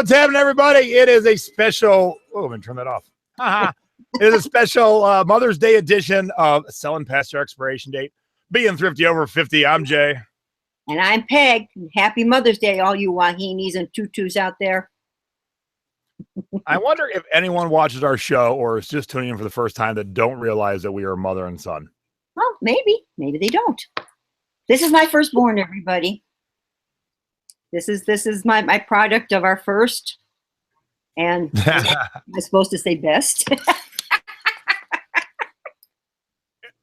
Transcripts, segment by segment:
What's happening, everybody? It is a special. Oh, I'm going to turn that off. It is a special Mother's Day edition of Selling Past Your Expiration Date. Being thrifty over 50, I'm Jay. And I'm Peg. Happy Mother's Day, all you wahinis and tutus out there. I wonder if anyone watches our show or is just tuning in for the first time that don't realize that we are mother and son. Well, maybe. Maybe they don't. This is my firstborn, everybody. This is my product of our first. And I'm supposed to say best.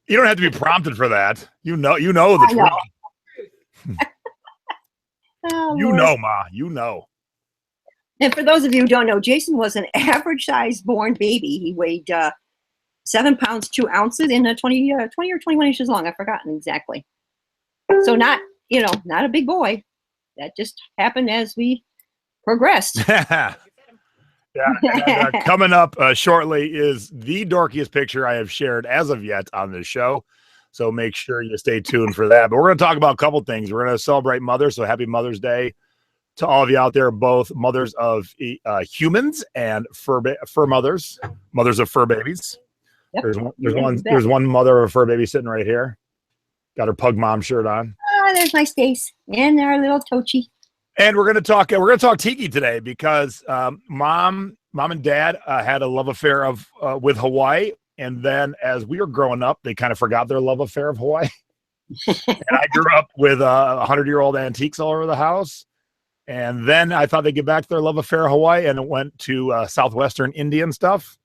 You don't have to be prompted for that. You know the truth. Oh, you Lord. know, Ma. You know. And for those of you who don't know, Jason was an average-sized born baby. He weighed 7 pounds 2 ounces and 20 or 21 inches long. I've forgotten exactly. So not a big boy. That just happened as we progressed. Yeah. And, coming up shortly is the dorkiest picture I have shared as of yet on this show. So make sure you stay tuned for that. But we're going to talk about a couple things. We're going to celebrate mothers. So happy Mother's Day to all of you out there, both mothers of humans and fur mothers of fur babies. Yep. There's one mother of a fur baby sitting right here. Got her pug mom shirt on. Oh, there's my Stace and our little Tochi. And we're going to talk Tiki today because mom and dad had a love affair with Hawaii, and then as we were growing up, they kind of forgot their love affair of Hawaii. And I grew up with 100-year-old antiques all over the house, and then I thought they'd get back to their love affair of Hawaii, and it went to southwestern Indian stuff,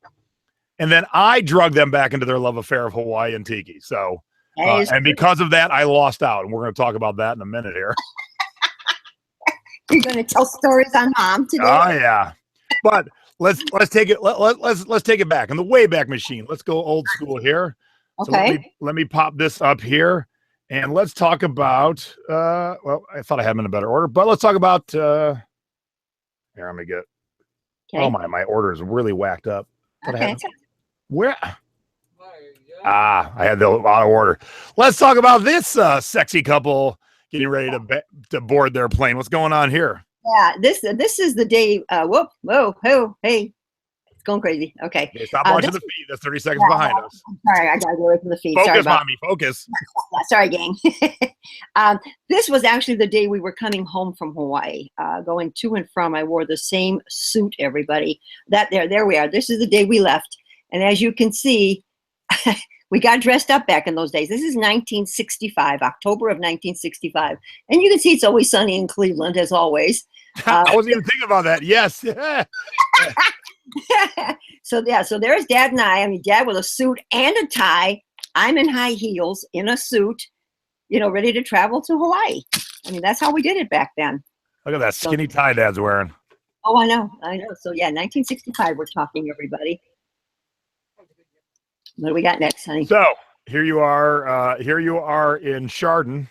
and then I drug them back into their love affair of Hawaii and Tiki. So, and because of that, I lost out, and we're going to talk about that in a minute here. You're going to tell stories on Mom today. Oh yeah, but let's take it. Let's take it back in the Wayback Machine. Let's go old school here. Okay. So let me pop this up here, and let's talk about. Well, I thought I had them in a better order, but let's talk about. Here, let me get. Okay. Oh my order is really whacked up. Okay. Where? I had the out of order. Let's talk about this sexy couple getting ready to board their plane. What's going on here? Yeah, this is the day. Hey, it's going crazy. Okay, stop watching the feed. That's 30 seconds behind us. Sorry, I gotta go away from the feed. Focus, mommy, focus. Sorry, gang. This was actually the day we were coming home from Hawaii, going to and from. I wore the same suit. Everybody, there we are. This is the day we left, and as you can see. We got dressed up back in those days. This is 1965, October of 1965. And you can see it's always sunny in Cleveland, as always. I wasn't even thinking about that. Yes. So there's Dad and I. I mean, Dad with a suit and a tie. I'm in high heels in a suit, ready to travel to Hawaii. I mean, that's how we did it back then. Look at that skinny tie Dad's wearing. Oh, I know. So, yeah, 1965 we're talking, everybody. What do we got next, honey? So here you are in Chardon.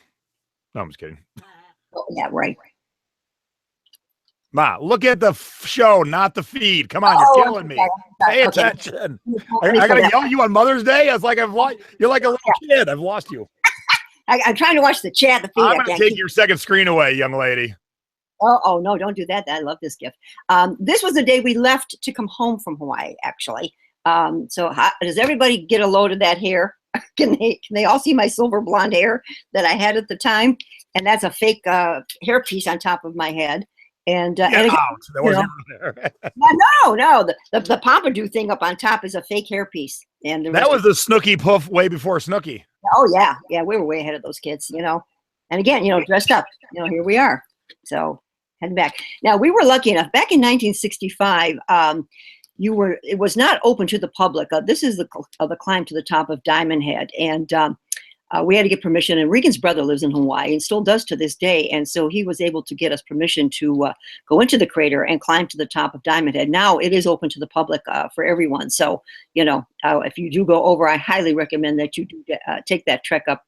No, I'm just kidding. Oh, yeah, right. Ma, look at the show, not the feed. Come on, you're killing me. Pay attention. I gotta yell at you on Mother's Day. It's like you're like a little kid. I've lost you. I'm trying to watch the chat. The feed. I'm gonna take your second screen away, young lady. Oh no, don't do that. I love this gift. This was the day we left to come home from Hawaii, actually. So does everybody get a load of that hair? Can they all see my silver blonde hair that I had at the time? And that's a fake hairpiece on top of my head. And, no, the pompadour thing up on top is a fake hairpiece. And that was the Snooki puff way before Snooki. Oh yeah, we were way ahead of those kids, And again, dressed up. Here we are. So heading back. Now we were lucky enough back in 1965. It was not open to the public. This is the climb to the top of Diamond Head. And we had to get permission. And Regan's brother lives in Hawaii and still does to this day. And so he was able to get us permission to go into the crater and climb to the top of Diamond Head. Now it is open to the public for everyone. So, if you do go over, I highly recommend that you do take that trek up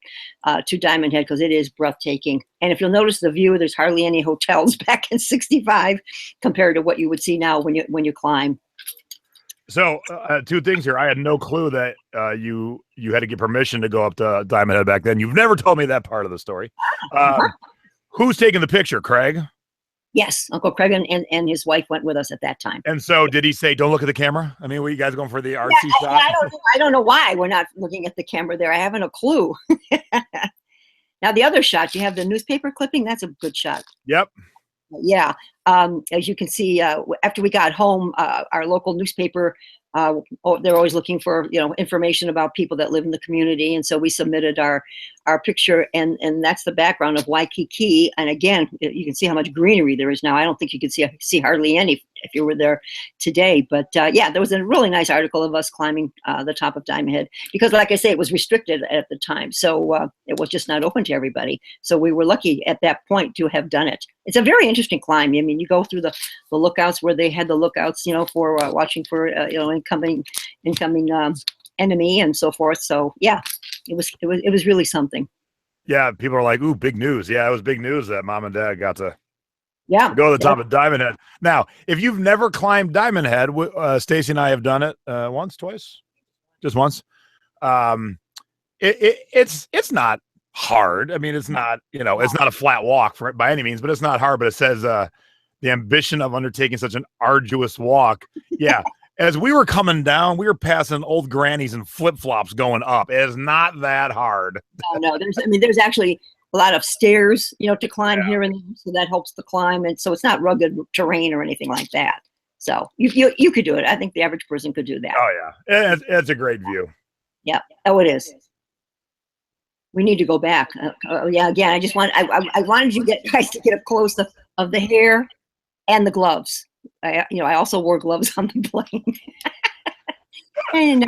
to Diamond Head because it is breathtaking. And if you'll notice the view, there's hardly any hotels back in 65 compared to what you would see now when you climb. So two things here. I had no clue that you had to get permission to go up to Diamond Head back then. You've never told me that part of the story. Who's taking the picture, Craig? Yes, Uncle Craig and his wife went with us at that time. And so did he say, don't look at the camera? I mean, were you guys going for the artsy shot? I don't know why we're not looking at the camera there. I haven't a clue. Now, the other shot, you have the newspaper clipping. That's a good shot. Yep. Yeah. As you can see, after we got home, our local newspaper, they're always looking for, information about people that live in the community. And so we submitted our picture, and that's the background of Waikiki. And again, you can see how much greenery there is now. I don't think you can see hardly any if you were there today. But yeah, there was a really nice article of us climbing the top of Diamond Head because, like I say, it was restricted at the time. So it was just not open to everybody. So we were lucky at that point to have done it. It's a very interesting climb. I mean, you go through the lookouts where they had the lookouts, for watching for, incoming enemy and so forth. So yeah, it was really something. Yeah, people are like, ooh, big news. Yeah, it was big news that Mom and Dad got to go to the top of Diamond Head. Now, if you've never climbed Diamond Head, Stacy and I have done it once, twice, just once. It's not hard. I mean, it's not, it's not a flat walk by any means, but it's not hard. But it says the ambition of undertaking such an arduous walk. Yeah. As we were coming down, we were passing old grannies and flip-flops going up. It is not that hard. No, there's actually a lot of stairs, to climb here and there, so that helps the climb. And so it's not rugged terrain or anything like that. So you could do it. I think the average person could do that. Oh yeah, it's a great view. Yeah, oh, it is. We need to go back. Yeah, again, I wanted you guys to get up close of the hair and the gloves. I also wore gloves on the plane. And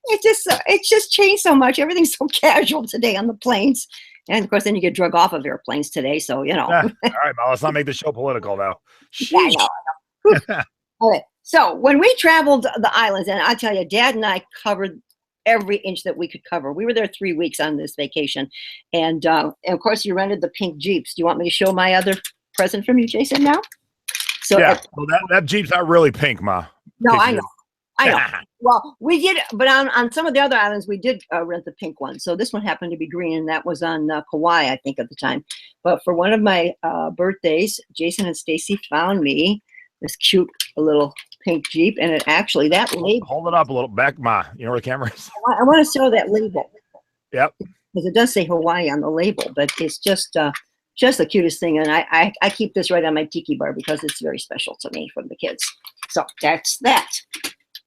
it's just changed so much. Everything's so casual today on the planes. And of course, then you get drug off of airplanes today. So, Yeah. All right, Mal, let's not make the show political now. Yeah, I know. Okay. So when we traveled the islands, and I tell you, Dad and I covered every inch that we could cover. We were there 3 weeks on this vacation. And of course, you rented the pink Jeeps. Do you want me to show my other present from you, Jason, now? So yeah, well, that Jeep's not really pink, Ma. No, I know. Well, we did, but on some of the other islands, we did rent the pink one. So this one happened to be green, and that was on Kauai, I think, at the time. But for one of my birthdays, Jason and Stacy found me this cute little pink Jeep, and that label. Hold it up a little back, Ma. You know where the camera is? I want to show that label. Yep. Because it does say Hawaii on the label, but it's just the cutest thing. And I keep this right on my tiki bar because it's very special to me from the kids. So that's that.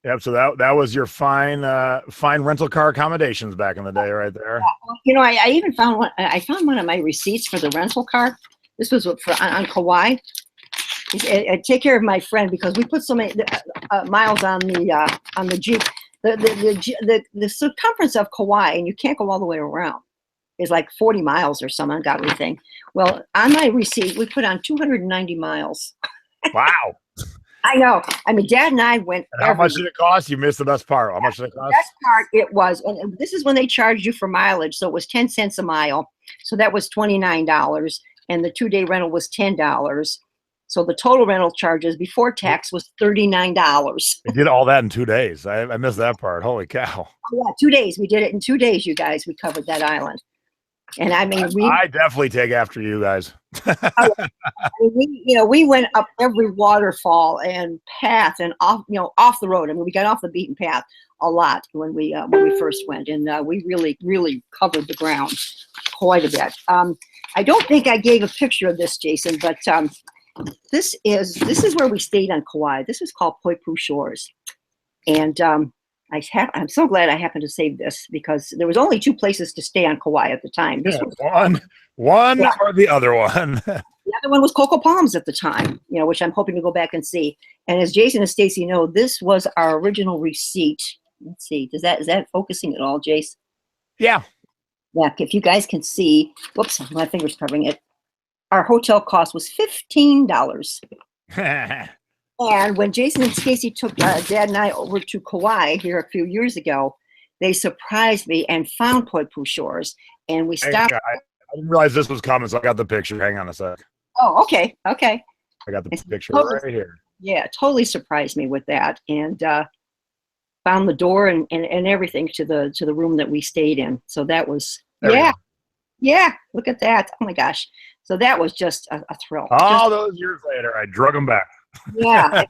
Yep. So that was your fine rental car accommodations back in the day, right there. I even found one. I found one of my receipts for the rental car. This was on Kauai. Take care of my friend because we put so many miles on the Jeep. The circumference of Kauai, and you can't go all the way around, is like 40 miles or some ungodly thing. Well, on my receipt, we put on 290 miles. Wow. I know. I mean, Dad and I went. And how much did it cost? You missed the best part. How much did it cost? The best part, it was, and this is when they charged you for mileage. So it was 10 cents a mile. So that was $29. And the 2-day rental was $10. So the total rental charges before tax was $39. We did all that in 2 days. I missed that part. Holy cow. Oh, yeah, 2 days. We did it in 2 days, you guys. We covered that island. And I mean, I definitely take after you guys. We went up every waterfall and path and off the road. I mean, we got off the beaten path a lot when we first went, and we really, really covered the ground quite a bit. I don't think I gave a picture of this, Jason, but this is where we stayed on Kauai. This is called Poipu Shores, and I'm so glad I happened to save this because there was only 2 places to stay on Kauai at the time. This was one or the other one. The other one was Cocoa Palms at the time, which I'm hoping to go back and see. And as Jason and Stacy know, this was our original receipt. Let's see, is that focusing at all, Jace? Yeah. Yeah, if you guys can see, whoops, my finger's covering it. Our hotel cost was $15. And when Jason and Stacy took Dad and I over to Kauai here a few years ago, they surprised me and found Poipu Shores. And we stopped. I didn't realize this was coming, so I got the picture. Hang on a sec. Oh, okay. I got the picture right here. Yeah, totally surprised me with that. And found the door and everything to the room that we stayed in. So that was, Yeah, look at that. Oh my gosh. So that was just a thrill. All those years later, I drug them back. Yeah.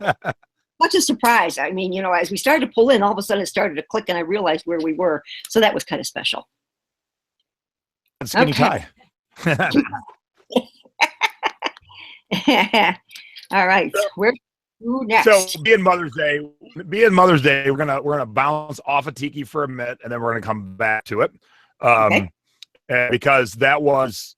Such a surprise. I mean, as we started to pull in, all of a sudden it started to click and I realized where we were. So that was kind of special. Skinny tie. All right. Where next? So being Mother's Day, we're gonna bounce off of Tiki for a minute, and then we're gonna come back to it, Okay. because that was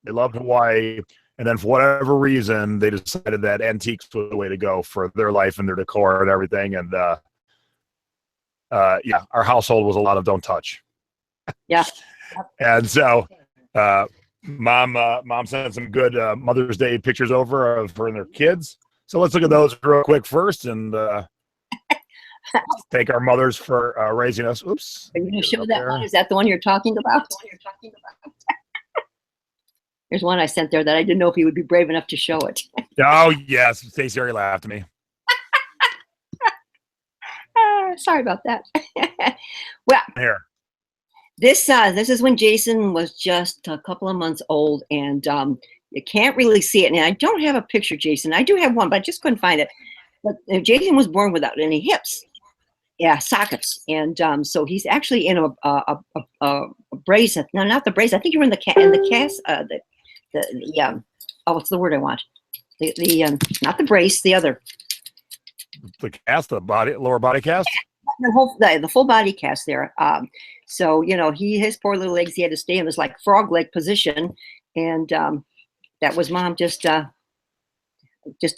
they loved Hawaii, and then for whatever reason they decided that antiques was the way to go for their life and their decor and everything, and yeah, our household was a lot of don't touch. Yeah. And so mom sent some good Mother's Day pictures over of her and their kids. So let's look at those real quick first and thank our mothers for raising us. Oops. Are you going to show that one? Is that the one you're talking about? There's one I sent there that I didn't know if he would be brave enough to show it. Oh, yes. Stacey already laughed at me. Sorry about that. Well, here. This is when Jason was just a couple of months old, and you can't really see it. And I don't have a picture, Jason. I do have one, but I just couldn't find it. But Jason was born without any hips, sockets, and so he's actually in a brace. No, not the brace. I think you were in the cast. What's the word I want? The not the brace, the other. The cast, the lower body cast. The full body cast there. So his poor little legs, he had to stay in this like frog leg position, and that was Mom. Just a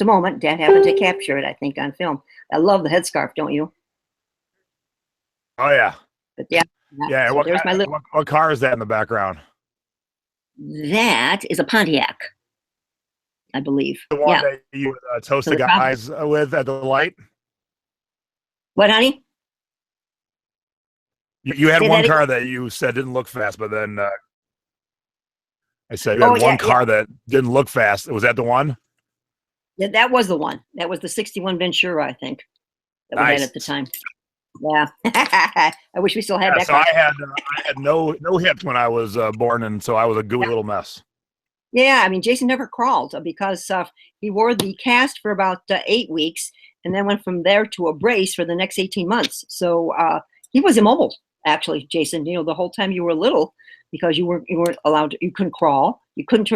moment. Dad happened to capture it, I think, on film. I love the headscarf, don't you? Oh yeah. But yeah. Yeah. So what car is that in the background? That is a Pontiac, I believe. The one that you toast the guys with at the light. What, honey? You had one car that you said didn't look fast, but then I said you had one car that didn't look fast. Was that the one? Yeah, that was the one. That was the 61 Ventura, I think, that we had at the time. Yeah. I wish we still had that car. So I had no hips when I was born, and so I was a gooey little mess. Yeah, I mean, Jason never crawled because he wore the cast for about 8 weeks, and then went from there to a brace for the next 18 months. So he was immobile, actually, Jason. The whole time you were little, because you weren't allowed to, you couldn't crawl, you couldn't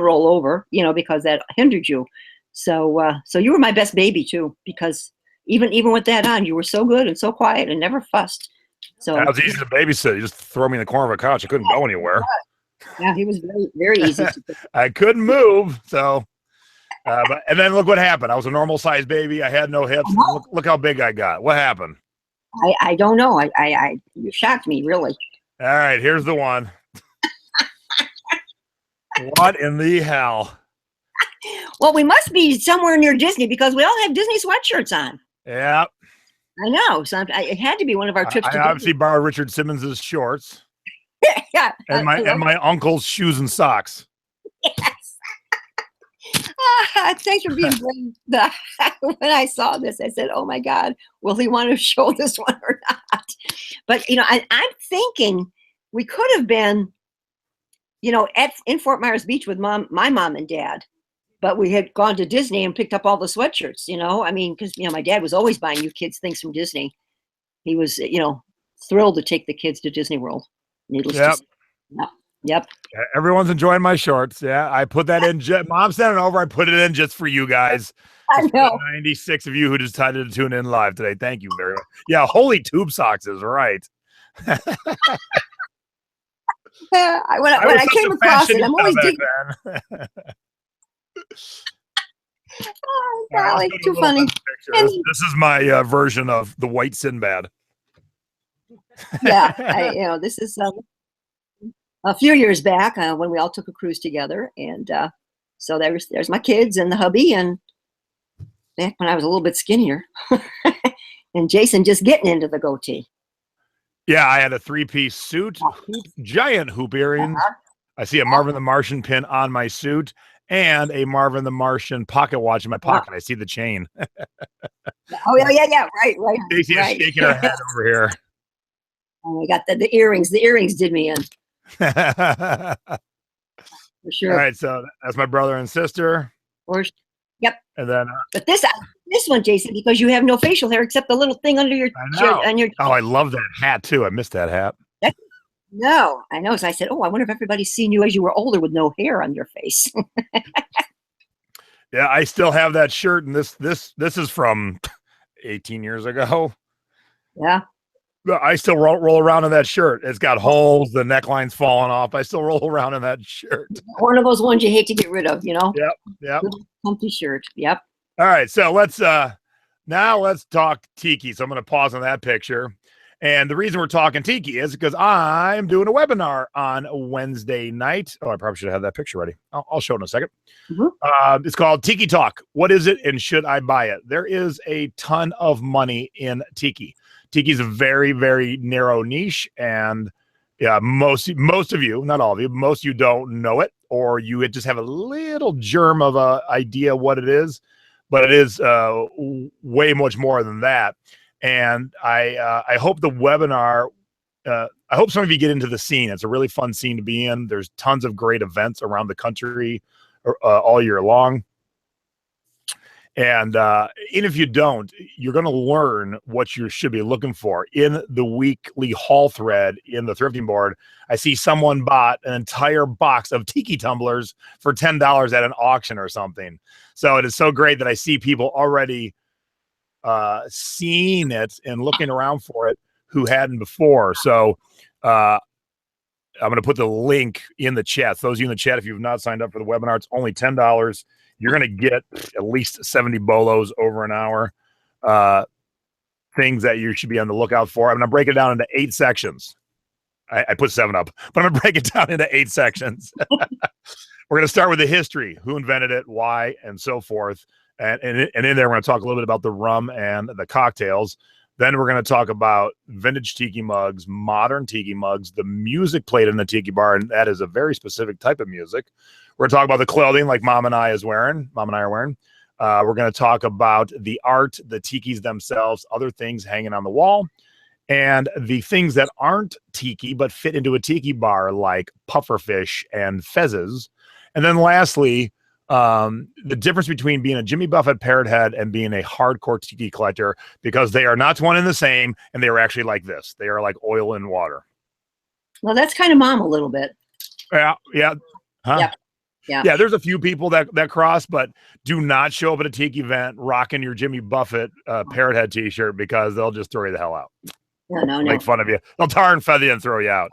roll over, because that hindered you. So you were my best baby too, because even with that on, you were so good and so quiet and never fussed. So that was easy to babysit. You just throw me in the corner of a couch. I couldn't go anywhere. Yeah, he was very, very easy. I couldn't move. So, and then look what happened. I was a normal sized baby. I had no hips. Look how big I got. What happened? I don't know. You shocked me, really. All right, here's the one. What in the hell? Well, we must be somewhere near Disney because we all have Disney sweatshirts on. Yeah. I know. So it had to be one of our trips. I obviously borrowed Richard Simmons's shorts. Yeah. And my uncle's shoes and socks. Yes. Thanks for being brave. When I saw this, I said, "Oh my God, will he want to show this one or not?" But I'm thinking we could have been, in Fort Myers Beach with my mom and dad, but we had gone to Disney and picked up all the sweatshirts. I mean, because my dad was always buying you kids things from Disney. He was, thrilled to take the kids to Disney World. Needless to say. Yep. Everyone's enjoying my shorts. Yeah, I put that in. Mom sent it over. I put it in just for you guys. I know. 96 of you who decided to tune in live today. Thank you very much. Yeah, holy tube socks is right. When I came across it, I'm always digging. Oh, golly, too funny. This is my version of the white Sinbad. Yeah, this is a few years back when we all took a cruise together, and so there's my kids and the hubby, and back when I was a little bit skinnier, and Jason just getting into the goatee. Yeah, I had a 3-piece suit, giant hoop earrings. I see a Marvin the Martian pin on my suit, and a Marvin the Martian pocket watch in my pocket. I see the chain. Oh yeah, right. Stacey is shaking her head over here. Oh, I got the earrings. The earrings did me in. For sure. All right, so that's my brother and sister. Yep. And then, but this one, Jason, because you have no facial hair except the little thing under your Oh, I love that hat too. I missed that hat. No, I know. So I said, I wonder if everybody's seen you as you were older with no hair on your face. Yeah, I still have that shirt, and this is from 18 years ago. Yeah. I still roll around in that shirt. It's got holes, the neckline's falling off. I still roll around in that shirt. One of those ones you hate to get rid of, you know? Yep. Good, comfy shirt. Yep. All right, so let's talk Tiki. So I'm going to pause on that picture. And the reason we're talking Tiki is because I'm doing a webinar on Wednesday night. Oh, I probably should have that picture ready. I'll show it in a second. Mm-hmm. It's called Tiki Talk. What is it and should I buy it? There is a ton of money in Tiki. Tiki is a very, very narrow niche. And yeah, most of you, not all of you, most of you don't know it, or you just have a little germ of a idea what it is. But it is way much more than that. And I hope the webinar, I hope some of you get into the scene. It's a really fun scene to be in. There's tons of great events around the country all year long. And if you don't, you're going to learn what you should be looking for. In the weekly haul thread in the thrifting board, I see someone bought an entire box of Tiki tumblers for $10 at an auction or something. So it is so great that I see people already seeing it and looking around for it who hadn't before. So I'm going to put the link in the chat. So those of you in the chat, if you've not signed up for the webinar, it's only $10. You're going to get at least 70 bolos over an hour. Things that you should be on the lookout for. I'm going to break it down into 8 sections. I put 7 up, but I'm going to break it down into 8 sections. We're going to start with the history, who invented it, why, and so forth. And in there, we're going to talk a little bit about the rum and the cocktails. Then we're going to talk about vintage tiki mugs, modern tiki mugs, the music played in the tiki bar, and that is a very specific type of music. We're going to talk about the clothing like Mom and I are wearing. We're going to talk about the art, the tikis themselves, other things hanging on the wall, and the things that aren't tiki but fit into a tiki bar like pufferfish and fezzes. And then lastly, the difference between being a Jimmy Buffett parrot head and being a hardcore tiki collector, because they are not one and the same, and they are actually like this. They are like oil and water. Well, that's kind of Mom a little bit. Yeah. Huh? Yep. Yeah, there's a few people that cross, but do not show up at a tiki event rocking your Jimmy Buffett parrot head t-shirt, because they'll just throw you the hell out. No. Make fun of you. They'll tar and feather you and throw you out.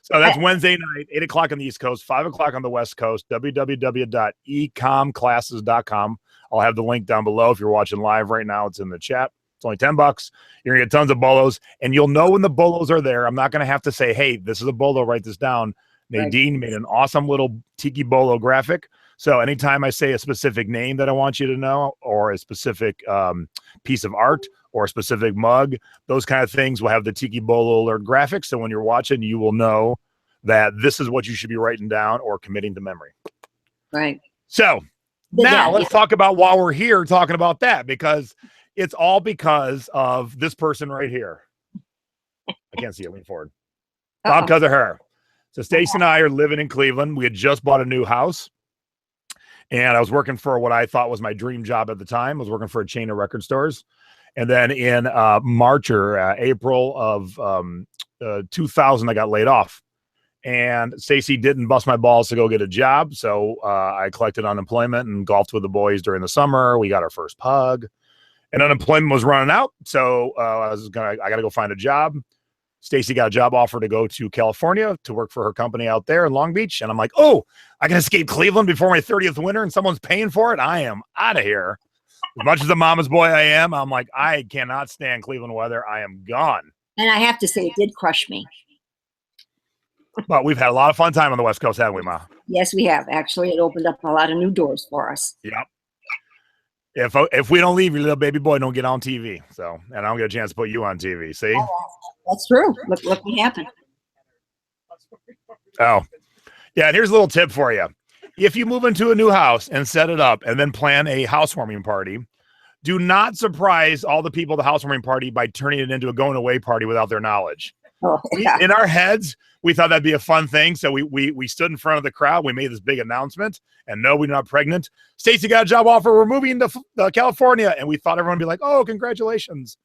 So that's Wednesday night, 8 o'clock on the East Coast, 5 o'clock on the West Coast, www.ecomclasses.com. I'll have the link down below. If you're watching live right now, it's in the chat. It's only $10. You're going to get tons of bolos, and you'll know when the bolos are there. I'm not going to have to say, hey, this is a bolo, write this down. Nadine made an awesome little tiki bolo graphic. So anytime I say a specific name that I want you to know, or a specific piece of art, or a specific mug, those kind of things will have the Tiki Bolo alert graphics. So when you're watching, you will know that this is what you should be writing down or committing to memory. Right. So now let's talk about while we're here talking about that, because it's all because of this person right here. I can't see it. Lean forward. All because of her. So Stacy and I are living in Cleveland. We had just bought a new house. And I was working for what I thought was my dream job at the time. I was working for a chain of record stores. And then in March or April of 2000, I got laid off. And Stacy didn't bust my balls to go get a job. So I collected unemployment and golfed with the boys during the summer. We got our first pug. And unemployment was running out. So I got to go find a job. Stacy got a job offer to go to California to work for her company out there in Long Beach. And I'm like, oh, I can escape Cleveland before my 30th winter and someone's paying for it. I am out of here. As much as a mama's boy I am, I'm like, I cannot stand Cleveland weather. I am gone. And I have to say, it did crush me. But we've had a lot of fun time on the West Coast, haven't we, Ma? Yes, we have. Actually, it opened up a lot of new doors for us. Yep. If we don't leave, your little baby boy don't get on TV. So, and I don't get a chance to put you on TV. See? Oh, that's true. Look what happened. Oh, yeah. And here's a little tip for you. If you move into a new house and set it up and then plan a housewarming party, do not surprise all the people at the housewarming party by turning it into a going away party without their knowledge. Oh, yeah. In our heads, we thought that'd be a fun thing. So we stood in front of the crowd. We made this big announcement, and no, we're not pregnant. Stacy got a job offer. We're moving to California. And we thought everyone would be like, oh, congratulations.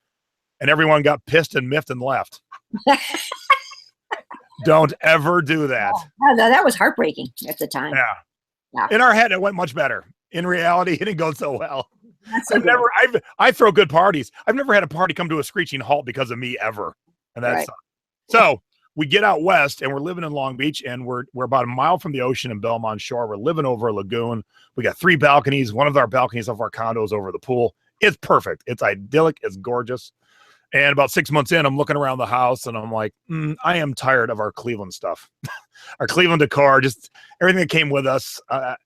And everyone got pissed and miffed and left. Don't ever do that. Oh, that was heartbreaking at the time. Yeah. In our head, it went much better. In reality, it didn't go so well. So I throw good parties. I've never had a party come to a screeching halt because of me ever. And that's so we get out west and we're living in Long Beach, and we're about a mile from the ocean in Belmont Shore. We're living over a lagoon. We got 3 balconies. One of our balconies of our condo is over the pool. It's perfect. It's idyllic. It's gorgeous. And about 6 months in, I'm looking around the house and I'm like, I am tired of our Cleveland stuff. Our Cleveland decor, just everything that came with us.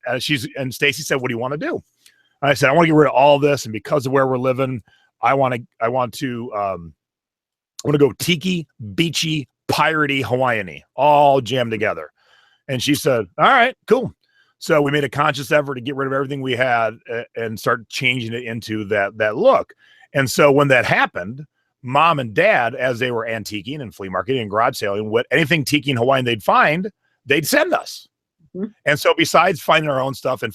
And Stacy said, what do you want to do? And I said, I want to get rid of all this. And because of where we're living, I want to go tiki, beachy, piratey, Hawaiian-y, all jammed together. And she said, all right, cool. So we made a conscious effort to get rid of everything we had and start changing it into that look. And so when that happened, Mom and Dad, as they were antiquing and flea marketing and garage selling, anything tiki and Hawaiian they'd find, they'd send us. Mm-hmm. And so besides finding our own stuff and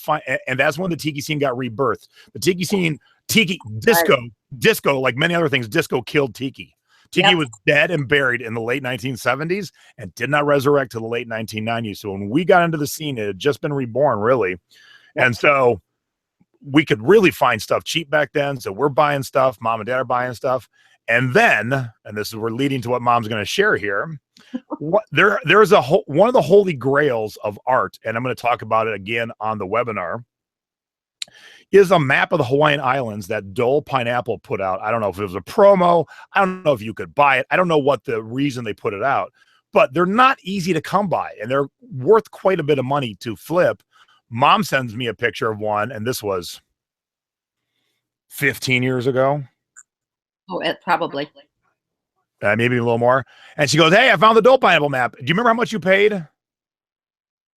that's when the tiki scene got rebirthed. The tiki scene, disco, like many other things, disco killed tiki. Tiki was dead and buried in the late 1970s and did not resurrect to the late 1990s. So when we got into the scene, it had just been reborn, really. And so we could really find stuff cheap back then. So we're buying stuff. Mom and Dad are buying stuff. And then, and this is we're leading to what Mom's going to share here. There's one of the holy grails of art, and I'm going to talk about it again on the webinar, is a map of the Hawaiian Islands that Dole Pineapple put out. I don't know if it was a promo. I don't know if you could buy it. I don't know what the reason they put it out, but they're not easy to come by, and they're worth quite a bit of money to flip. Mom sends me a picture of one, and this was 15 years ago. Oh, probably. Maybe a little more. And she goes, hey, I found the Dole Pineapple map. Do you remember how much you paid?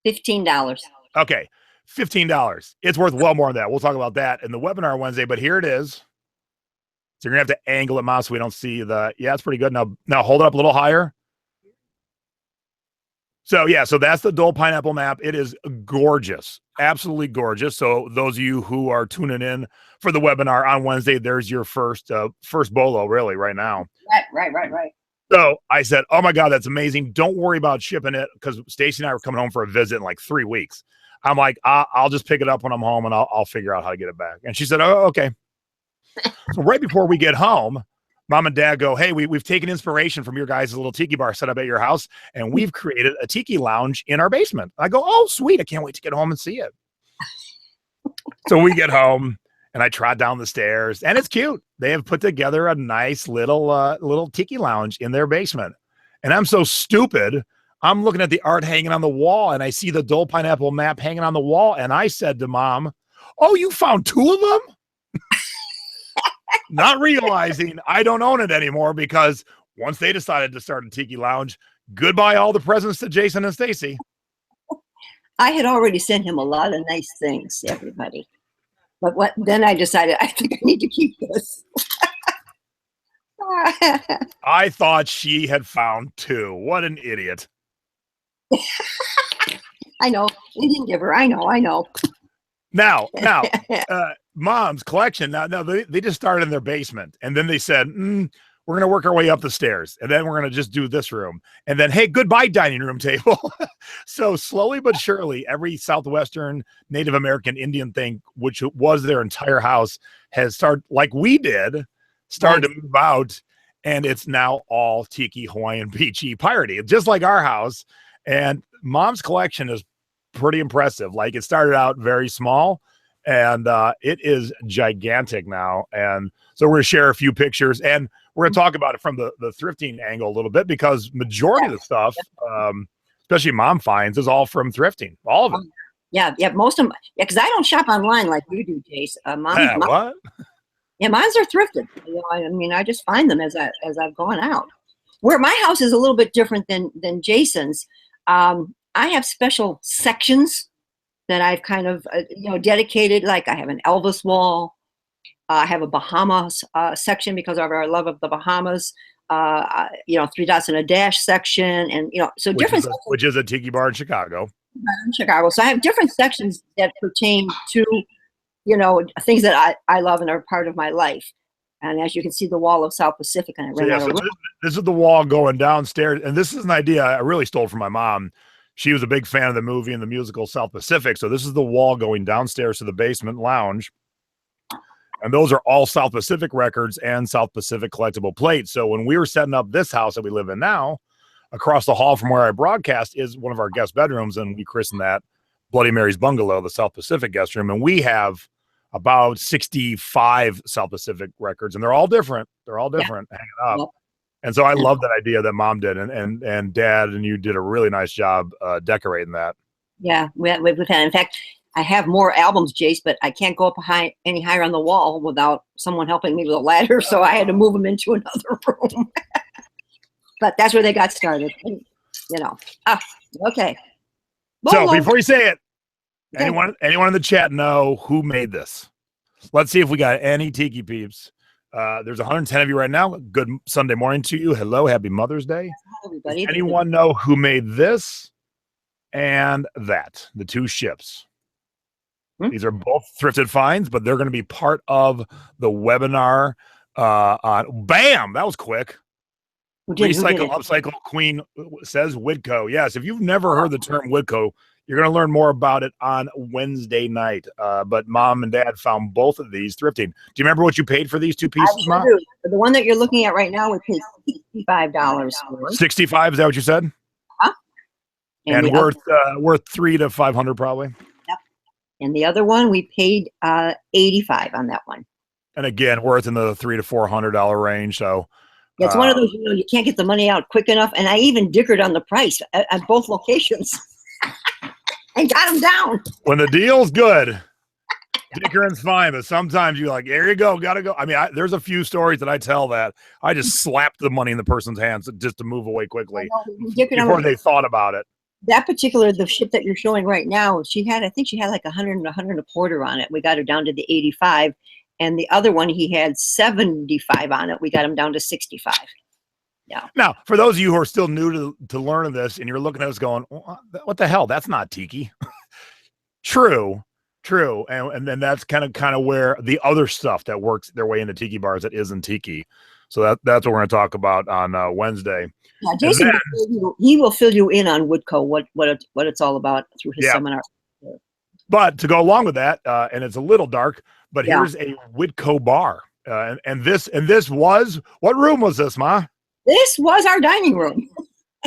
$15. Okay, $15. It's worth well more than that. We'll talk about that in the webinar Wednesday, but here it is. So you're going to have to angle it, Mom, so we don't see yeah, it's pretty good. Now hold it up a little higher. So that's the Dole Pineapple map. It is gorgeous, absolutely gorgeous. So those of you who are tuning in for the webinar on Wednesday, there's your first bolo really right now. Right. So I said, oh my God, that's amazing. Don't worry about shipping it, because Stacy and I were coming home for a visit in like 3 weeks. I'm like, I'll just pick it up when I'm home and I'll figure out how to get it back. And she said, oh, okay. So right before we get home, Mom and Dad go, hey, we've taken inspiration from your guys' little tiki bar set up at your house, and we've created a tiki lounge in our basement. I go, oh, sweet. I can't wait to get home and see it. So we get home, and I trot down the stairs, and it's cute. They have put together a nice little tiki lounge in their basement. And I'm so stupid. I'm looking at the art hanging on the wall, and I see the Dole Pineapple map hanging on the wall. And I said to Mom, oh, you found 2 of them? Not realizing I don't own it anymore, because once they decided to start a tiki lounge, goodbye all the presents to Jason and Stacy. I had already sent him a lot of nice things, everybody. But then I decided I think I need to keep this. I thought she had found 2. What an idiot. I know. They didn't give her. I know. Now, Mom's collection. Now they just started in their basement, and then they said, we're going to work our way up the stairs, and then we're going to just do this room, and then, hey, goodbye dining room table. So slowly but surely, every Southwestern Native American Indian thing, which was their entire house, has started, like we did, to move out, and it's now all tiki, Hawaiian, beachy, piratey, just like our house. And Mom's collection is pretty impressive. Like, it started out very small, and it is gigantic now. And so we're going to share a few pictures, and we're going to talk about it from the thrifting angle a little bit, because majority of the stuff, especially Mom finds, is all from thrifting. All of it. Yeah, most of them. Yeah, because I don't shop online like you do, Jace. What? Yeah, mine's are thrifted. I mean, I just find them as I've gone out. Where my house is a little bit different than Jason's. I have special sections that I've kind of dedicated. Like, I have an Elvis wall. I have a Bahamas section because of our love of the Bahamas. Three Dots and a Dash section, and so different which is a tiki bar in Chicago. In Chicago. So I have different sections that pertain to, things that I love and are part of my life. And as you can see, the wall of South Pacific, and this is the wall going downstairs. And this is an idea I really stole from my mom. She was a big fan of the movie and the musical South Pacific. So this is the wall going downstairs to the basement lounge. And those are all South Pacific records and South Pacific collectible plates. So when we were setting up this house that we live in now, across the hall from where I broadcast is one of our guest bedrooms. And we christened that Bloody Mary's Bungalow, the South Pacific guest room. And we have about 65 South Pacific records, and they're all different. They're all different hanging up. Yep. And so I love that idea that Mom did, and Dad and you did a really nice job decorating that. Yeah, we've had. In fact, I have more albums, Jace, but I can't go up any higher on the wall without someone helping me with a ladder. So I had to move them into another room. But that's where they got started. Okay. So before you say it, anyone in the chat know who made this? Let's see if we got any Tiki peeps. There's 110 of you right now. Good Sunday morning to you. Hello, happy Mother's Day. Hi, everybody. Does anyone know who made this and that? The two ships. These are both thrifted finds, but they're going to be part of the webinar on BAM. That was quick. Recycle, upcycle, Queen says Widco. Yes, if you've never heard the term Widco, you're going to learn more about it on Wednesday night. But Mom and Dad found both of these thrifting. Do you remember what you paid for these two pieces, Mom? The one that you're looking at right now, we paid $65 for. 65? Is that what you said? Huh? And worth $300 to $500 probably. Yep. And the other one, we paid $85 on that one. And again, worth in the $300 to $400 range. So. It's one of those, you can't get the money out quick enough. And I even dickered on the price at both locations. And got them down. When the deal's good, dickering's fine, but sometimes you're like, there you go, gotta go. I mean, there's a few stories that I tell that I just slapped the money in the person's hands just to move away quickly before they thought about it. That particular, the ship that you're showing right now, I think she had like 100 and 100 and a quarter on it. We got her down to the 85. And the other one, he had 75 on it. We got him down to 65. Yeah. Now, for those of you who are still new to learning this, and you're looking at us going, "What the hell? That's not Tiki." True, and then that's kind of where the other stuff that works their way into Tiki bars that isn't Tiki. So that's what we're going to talk about on Wednesday. Yeah, Jason, he will fill you in on Woodco, what it's all about through his seminar. But to go along with that, and it's a little dark, but here's a Woodco bar, and this was, what room was this, Ma? This was our dining room.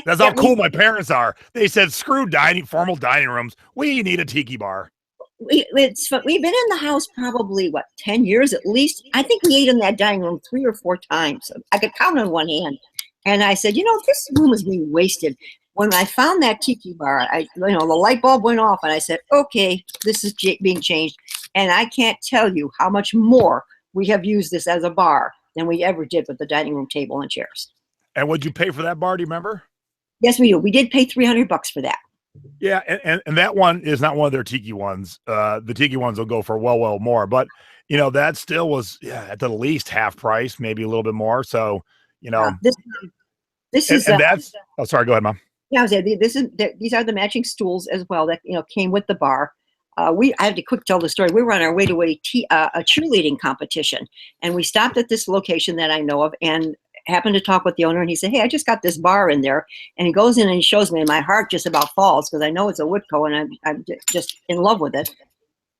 That's how cool my parents are. They said, screw formal dining rooms. We need a Tiki bar. We've been in the house probably, 10 years at least. I think we ate in that dining room 3 or 4 times. I could count on one hand. And I said, this room is being wasted. When I found that Tiki bar, the light bulb went off, and I said, okay, this is being changed. And I can't tell you how much more we have used this as a bar than we ever did with the dining room table and chairs. And what'd you pay for that bar? Do you remember? Yes, we do. We did pay $300 for that. Yeah, and that one is not one of their Tiki ones. The Tiki ones will go for well more. But, that still was at the least half price, maybe a little bit more. So, this is... And that's... Oh, sorry. Go ahead, Mom. Yeah, I was saying, these are the matching stools as well that, came with the bar. I have to quick tell the story. We were on our way to a cheerleading competition, and we stopped at this location that I know of and happened to talk with the owner, and he said, hey, I just got this bar in there. And he goes in and he shows me, and my heart just about falls because I know it's a Woodco, and I'm just in love with it.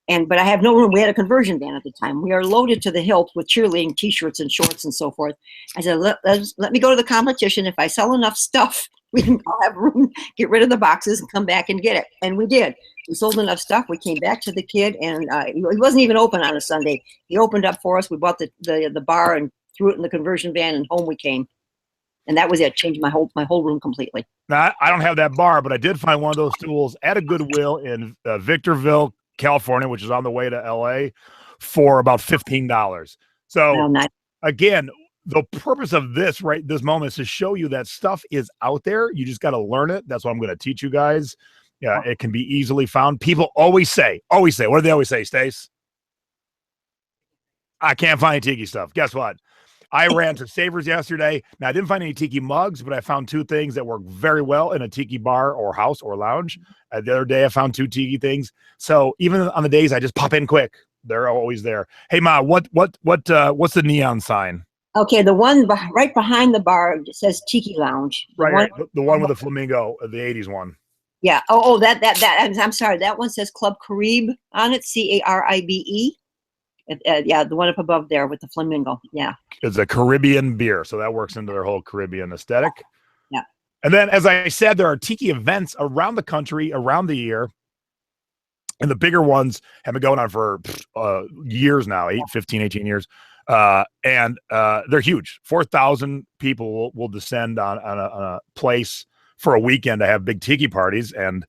But I have no room. We had a conversion van at the time. We are loaded to the hilt with cheerleading T-shirts and shorts and so forth. I said, let me go to the competition. If I sell enough stuff, we can have room, get rid of the boxes and come back and get it. And we did. We sold enough stuff. We came back to the kid, and he wasn't even open on a Sunday. He opened up for us. We bought the bar and threw it in the conversion van, and home we came. And that was it. Changed my whole room completely. Now, I don't have that bar, but I did find one of those stools at a Goodwill in Victorville, California, which is on the way to LA, for about $15. So again, the purpose of this moment is to show you that stuff is out there. You just got to learn it. That's what I'm going to teach you guys. Yeah, it can be easily found. People always say, what do they always say, Stace? I can't find Tiki stuff. Guess what? I ran to Savers yesterday. Now, I didn't find any tiki mugs, but I found 2 things that work very well in a tiki bar or house or lounge. The other day, I found 2 tiki things. So even on the days I just pop in quick, they're always there. Hey, Ma, what's the neon sign? Okay, the one right behind the bar says Tiki Lounge. Right, the one with the flamingo, the 80s one. Yeah. That. I'm sorry. That one says Club Caribe on it. Caribe. Yeah, the one up above there with the flamingo. Yeah. It's a Caribbean beer, so that works into their whole Caribbean aesthetic. Yeah. And then, as I said, there are tiki events around the country, around the year. And the bigger ones have been going on for years now, 15, 18 years. And they're huge. 4,000 people will descend on a place for a weekend to have big tiki parties. And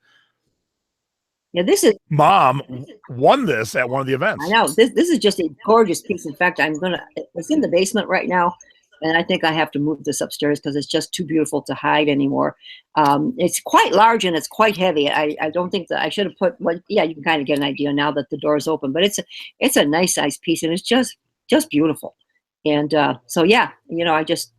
yeah, this is Mom won this at one of the events. I know this is just a gorgeous piece. In fact, it's in the basement right now, and I think I have to move this upstairs because it's just too beautiful to hide anymore. It's quite large and it's quite heavy. I don't think that I should have put one. Yeah, you can kind of get an idea now that the door is open, but it's a nice size piece and it's just beautiful. And so yeah, I just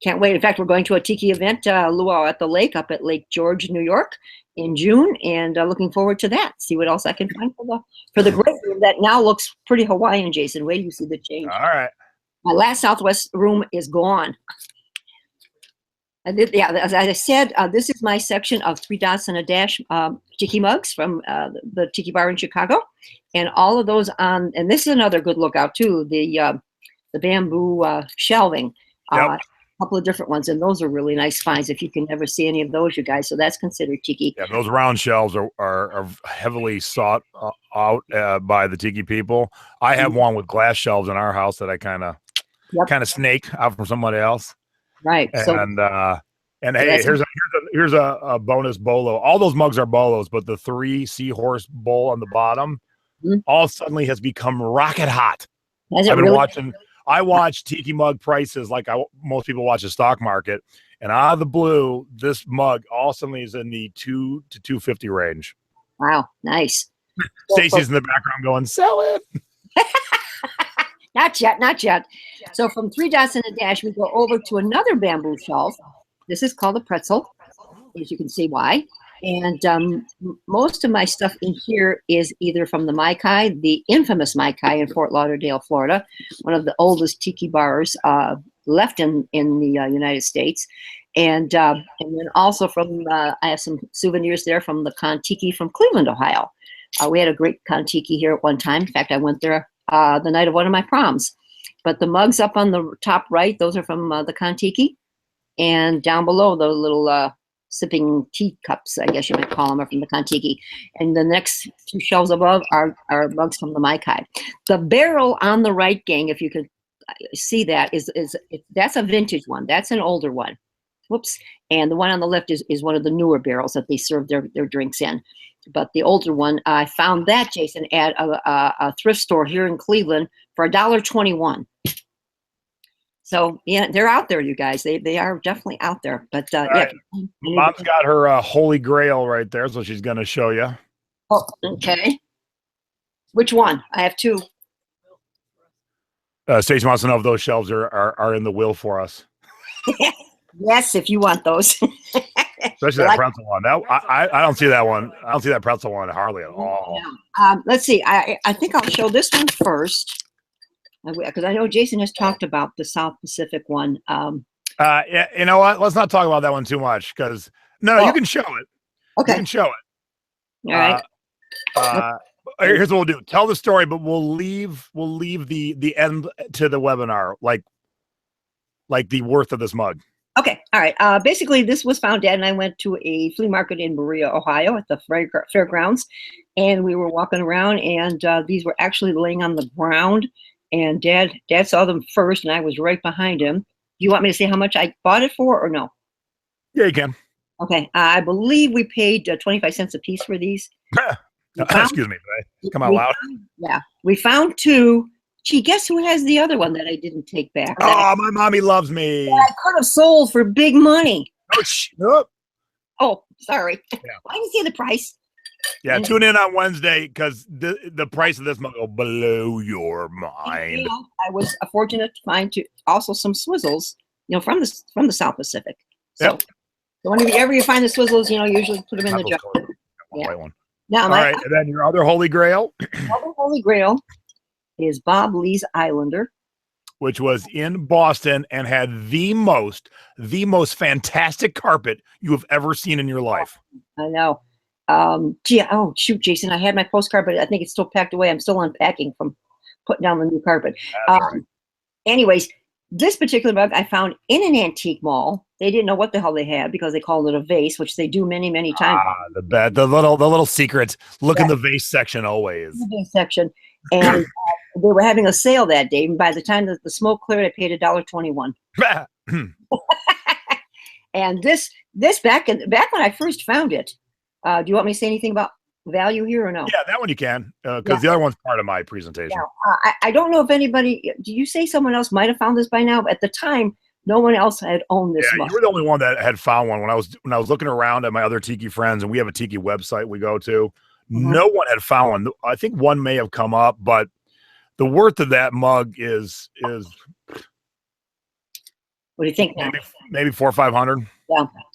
can't wait. In fact, we're going to a tiki event, luau at the lake up at Lake George, New York, in June, and looking forward to that. See what else I can find for the great room that now looks pretty Hawaiian. Jason, wait till you see the change. All right. My last Southwest room is gone. As I said, this is my section of 3 dots and a dash tiki mugs from the Tiki Bar in Chicago, and all of those on. And this is another good lookout too. The bamboo shelving. Yep. Couple of different ones, and those are really nice finds if you can never see any of those, you guys. So that's considered tiki. Yeah, those round shelves are heavily sought out by the tiki people. I have one with glass shelves in our house that I kind of snake out from somebody else. Right. And hey, here's a bonus bolo. All those mugs are bolos, but the 3 seahorse bowl on the bottom all suddenly has become rocket hot. I've been watching. I watch tiki mug prices like most people watch the stock market, and out of the blue, this mug all suddenly is in the $200 to $250 range. Wow, nice. Stacy's in the background going, "Sell it." Not yet. So from 3 dots and a dash, we go over to another bamboo shelf. This is called a pretzel, as you can see why. And most of my stuff in here is either from the Mai Kai, the infamous Mai Kai in Fort Lauderdale, Florida, one of the oldest tiki bars left in the United States. And then also from, I have some souvenirs there from the Con Tiki from Cleveland, Ohio. We had a great Con Tiki here at one time. In fact, I went there the night of one of my proms. But the mugs up on the top right, those are from the Con Tiki. And down below, the little sipping tea cups, I guess you might call them, are from the Con Tiki. And the next 2 shelves above are mugs from the Mai Kai. The barrel on the right, gang, if you could see that, that's a vintage one. That's an older one. Whoops. And the one on the left is one of the newer barrels that they serve their drinks in. But the older one, I found that, Jason, at a thrift store here in Cleveland for $1.21. So yeah, they're out there, you guys. They are definitely out there. But yeah, Mom's got her holy grail right there, so she's going to show you. Oh, okay. Which one? I have 2. Stacey wants to know if those shelves are in the will for us. Yes, if you want those. Especially that pretzel one. I don't see that one. I don't see that pretzel one hardly at all. Yeah. Let's see. I think I'll show this one first, because I know Jason has talked about the South Pacific one. Yeah, you know what? Let's not talk about that one too much, because you can show it. Okay. You can show it. All right. Here's what we'll do. Tell the story, but we'll leave the end to the webinar, like the worth of this mug. Okay. All right. Basically, this was found. Dad and I went to a flea market in Berea, Ohio, at the fairgrounds, and we were walking around, and these were actually laying on the ground. And Dad saw them first, and I was right behind him. Do you want me to say how much I bought it for, or no? Yeah, you can. Okay. I believe we paid 25 cents a piece for these. Excuse me. Come out loud. Yeah. We found 2. Gee, guess who has the other one that I didn't take back? Oh, my mommy loves me. That I could have sold for big money. Oh, Oh, sorry. Yeah. I didn't see the price. Yeah, tune in on Wednesday because the price of this mug will blow your mind. I was fortunate to find also some swizzles, from the South Pacific. So, so whenever you find the swizzles, usually put them in the jar. White one. Now, all right, and then your other holy grail. Other holy grail is Bob Lee's Islander, which was in Boston and had the most fantastic carpet you have ever seen in your life. I know. Oh shoot, Jason, I had my postcard, but I think it's still packed away. I'm still unpacking from putting down the new carpet. Right. Anyways, this particular mug I found in an antique mall. They didn't know what the hell they had because they called it a vase, which they do many, many times. The little secret. Look in the vase section always. The vase section, and they were having a sale that day. And by the time that the smoke cleared, I paid $1.21. And this back when I first found it. Do you want me to say anything about value here or no? Yeah, that one you can, because the other one's part of my presentation. Yeah. I don't know if anybody. Do you say someone else might have found this by now? At the time, no one else had owned this. Yeah, you were the only one that had found one when I was looking around at my other Tiki friends, and we have a Tiki website we go to. Mm-hmm. No one had found one. I think one may have come up, but the worth of that mug is. What do you think? Maybe $400 or $500.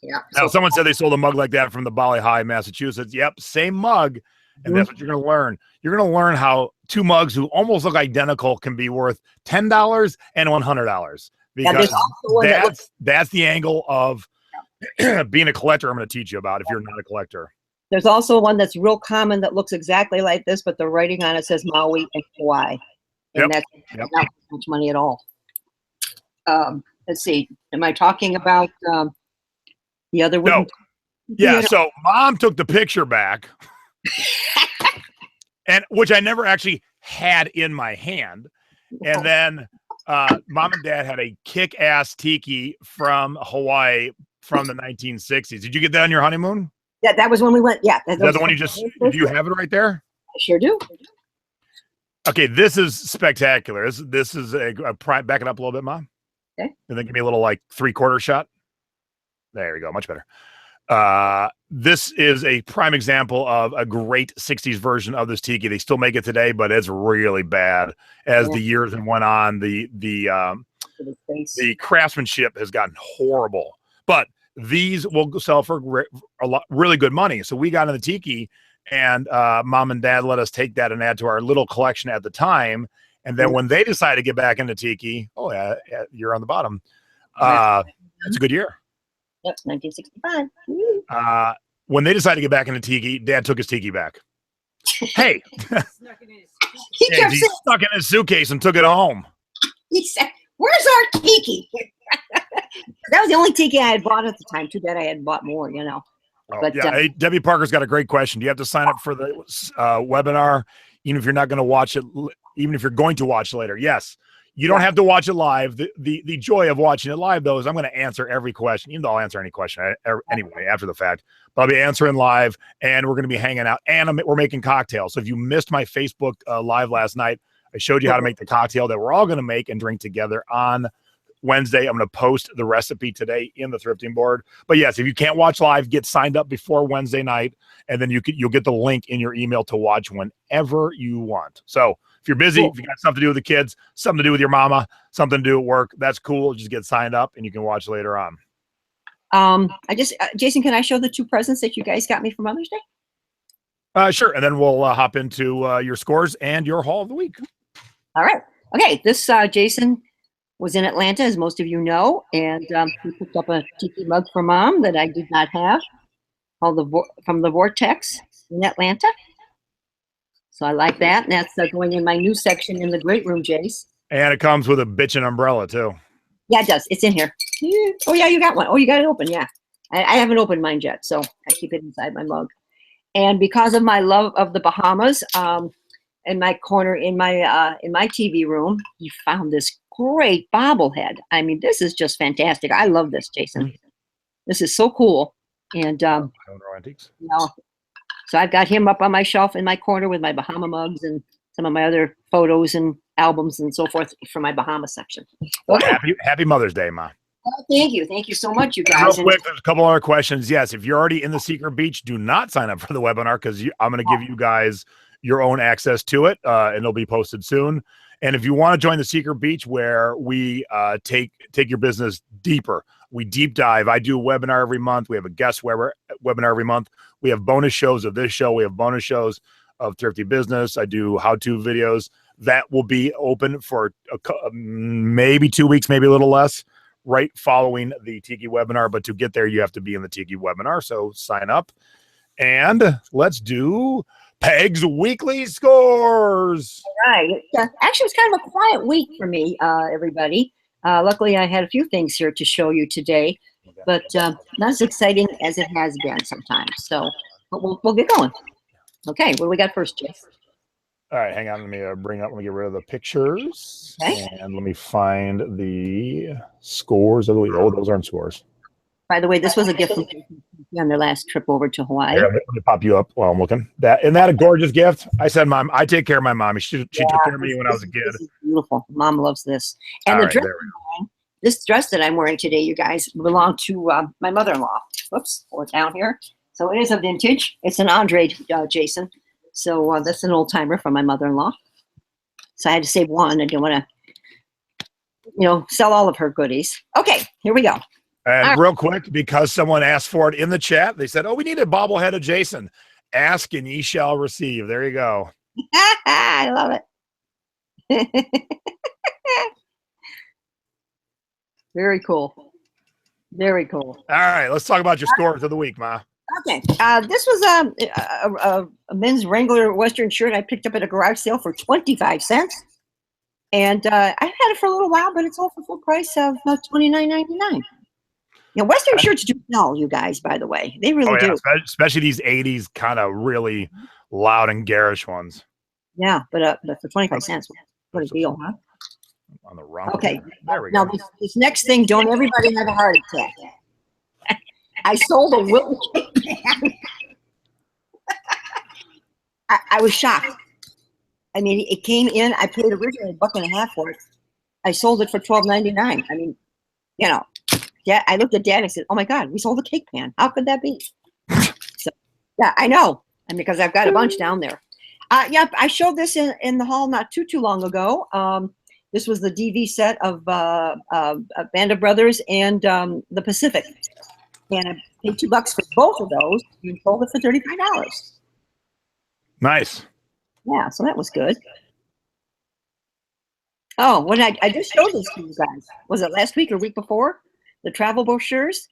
Yeah. Now, someone said they sold a mug like that from the Bali High, Massachusetts. Yep, same mug. And that's what you're going to learn. You're going to learn how two mugs who almost look identical can be worth $10 and $100. Because that's the angle of being a collector I'm going to teach you about if you're not a collector. There's also one that's real common that looks exactly like this, but the writing on it says Maui and Hawaii. And that's not much money at all. Let's see. Am I talking about the other one? No. Yeah, so Mom took the picture back, and which I never actually had in my hand. And then Mom and Dad had a kick-ass Tiki from Hawaii from the 1960s. Did you get that on your honeymoon? Yeah, that was when we went. Yeah. Is that the one you just, do you have it right there? I sure do. Okay, this is spectacular. This is a back it up a little bit, Mom. Okay. And then give me a little like 3/4 shot. There we go. Much better. This is a prime example of a great 60s version of this Tiki. They still make it today, but it's really bad as the years went on. The craftsmanship has gotten horrible, but these will sell for really good money. So we got in the Tiki, and Mom and Dad let us take that and add to our little collection at the time. And then when they decided to get back into Tiki, you're on the bottom. That's a good year. Yep, 1965. When they decided to get back into Tiki, Dad took his Tiki back. Hey, he stuck in his suitcase and took it home. He said, "Where's our Tiki?" That was the only Tiki I had bought at the time. Too bad I hadn't bought more, But, hey, Debbie Parker's got a great question. Do you have to sign up for the webinar, even if you're not going to watch it? Even if you're going to watch later, yes, you don't have to watch it live. The joy of watching it live, though, is I'm going to answer every question, even though I'll answer any question anyway after the fact. But I'll be answering live, and we're going to be hanging out, and we're making cocktails. So if you missed my Facebook live last night, I showed you how to make the cocktail that we're all going to make and drink together on Wednesday. I'm going to post the recipe today in the thrifting board. But yes, if you can't watch live, get signed up before Wednesday night, and then you'll get the link in your email to watch whenever you want. So if you're busy, if you got something to do with the kids, something to do with your mama, something to do at work, that's cool. Just get signed up and you can watch later on. Jason, can I show the two presents that you guys got me for Mother's Day? Sure. And then we'll hop into your scores and your haul of the week. All right. Okay. This Jason was in Atlanta, as most of you know, and he picked up a Tiki mug for Mom that I did not have, called from the Vortex in Atlanta. So I like that. And that's going in my new section in the great room, Jace. And it comes with a bitchin' umbrella, too. Yeah, it does. It's in here. Oh, yeah, you got one. Oh, you got it open. Yeah. I haven't opened mine yet, so I keep it inside my mug. And because of my love of the Bahamas, in my corner in my TV room, you found this great bobblehead. I mean, this is just fantastic. I love this, Jason. Mm-hmm. This is so cool. And antiques. So I've got him up on my shelf in my corner with my Bahama mugs and some of my other photos and albums and so forth from my Bahama section. Well, happy Mother's Day, Ma. Well, thank you so much, you And guys. real quick, there's a couple other questions. Yes, if you're already in the secret beach, do not sign up for the webinar because I'm going to give you guys your own access to it, and it'll be posted soon. And if you want to join the secret beach where we take your business deeper, we deep dive. I do a webinar every month. We have a guest webinar every month. We have bonus shows of this show. We have bonus shows of Thrifty Business. I do how-to videos. That will be open for maybe 2 weeks, maybe a little less, right following the Tiki webinar. But to get there, you have to be in the Tiki webinar. So sign up. And let's do Peg's weekly scores. All right. Actually, it's kind of a quiet week for me, everybody. Luckily, I had a few things here to show you today, but not as exciting as it has been sometimes. So but we'll get going. Okay, what do we got first, Jess? All right, hang on. Let me let me get rid of the pictures. Okay. And let me find the scores of the week. Oh, those aren't scores. By the way, this was a gift from on their last trip over to Hawaii. Yeah, let me pop you up while I'm looking. Isn't that a gorgeous gift? I said, Mom, I take care of my mom. She took care of me when I was a kid. This is beautiful. Mom loves this. And the dress, this dress that I'm wearing today, you guys, belonged to my mother-in-law. Whoops, pull it down here. So it is a vintage. It's an Andre Jason. So that's an old timer from my mother-in-law. So I had to save one. I didn't want to, sell all of her goodies. Okay, here we go. And real quick, because someone asked for it in the chat, they said, "Oh, we need a bobblehead of Jason. Ask and ye shall receive." There you go. I love it. Very cool. Very cool. All right, let's talk about your scores of the week, Ma. Okay, this was a men's Wrangler Western shirt I picked up at a garage sale for 25 cents. And I've had it for a little while, but it's all for full price of $29.99. Western shirts do sell, you guys, by the way. They really do. Especially these 80s kind of really loud and garish ones. Yeah, but for 25 cents, what a deal, huh? On the wrong. Okay, there we go. Now this next thing, don't everybody have a heart attack. I sold a Wilton cake pan. I was shocked. I mean, it came in. I paid originally $1.50 for it. I sold it for $12.99. I mean, yeah. I looked at Dad and I said, "Oh my God, we sold a cake pan. How could that be?" So, yeah, I know, and because I've got a bunch down there. Yeah, I showed this in the hall not too long ago. This was the DV set of Band of Brothers and the Pacific. And I paid $2 for both of those and sold it for $35. Nice. Yeah, so that was good. Oh, when I just showed this to you guys. Was it last week or week before? The travel brochures.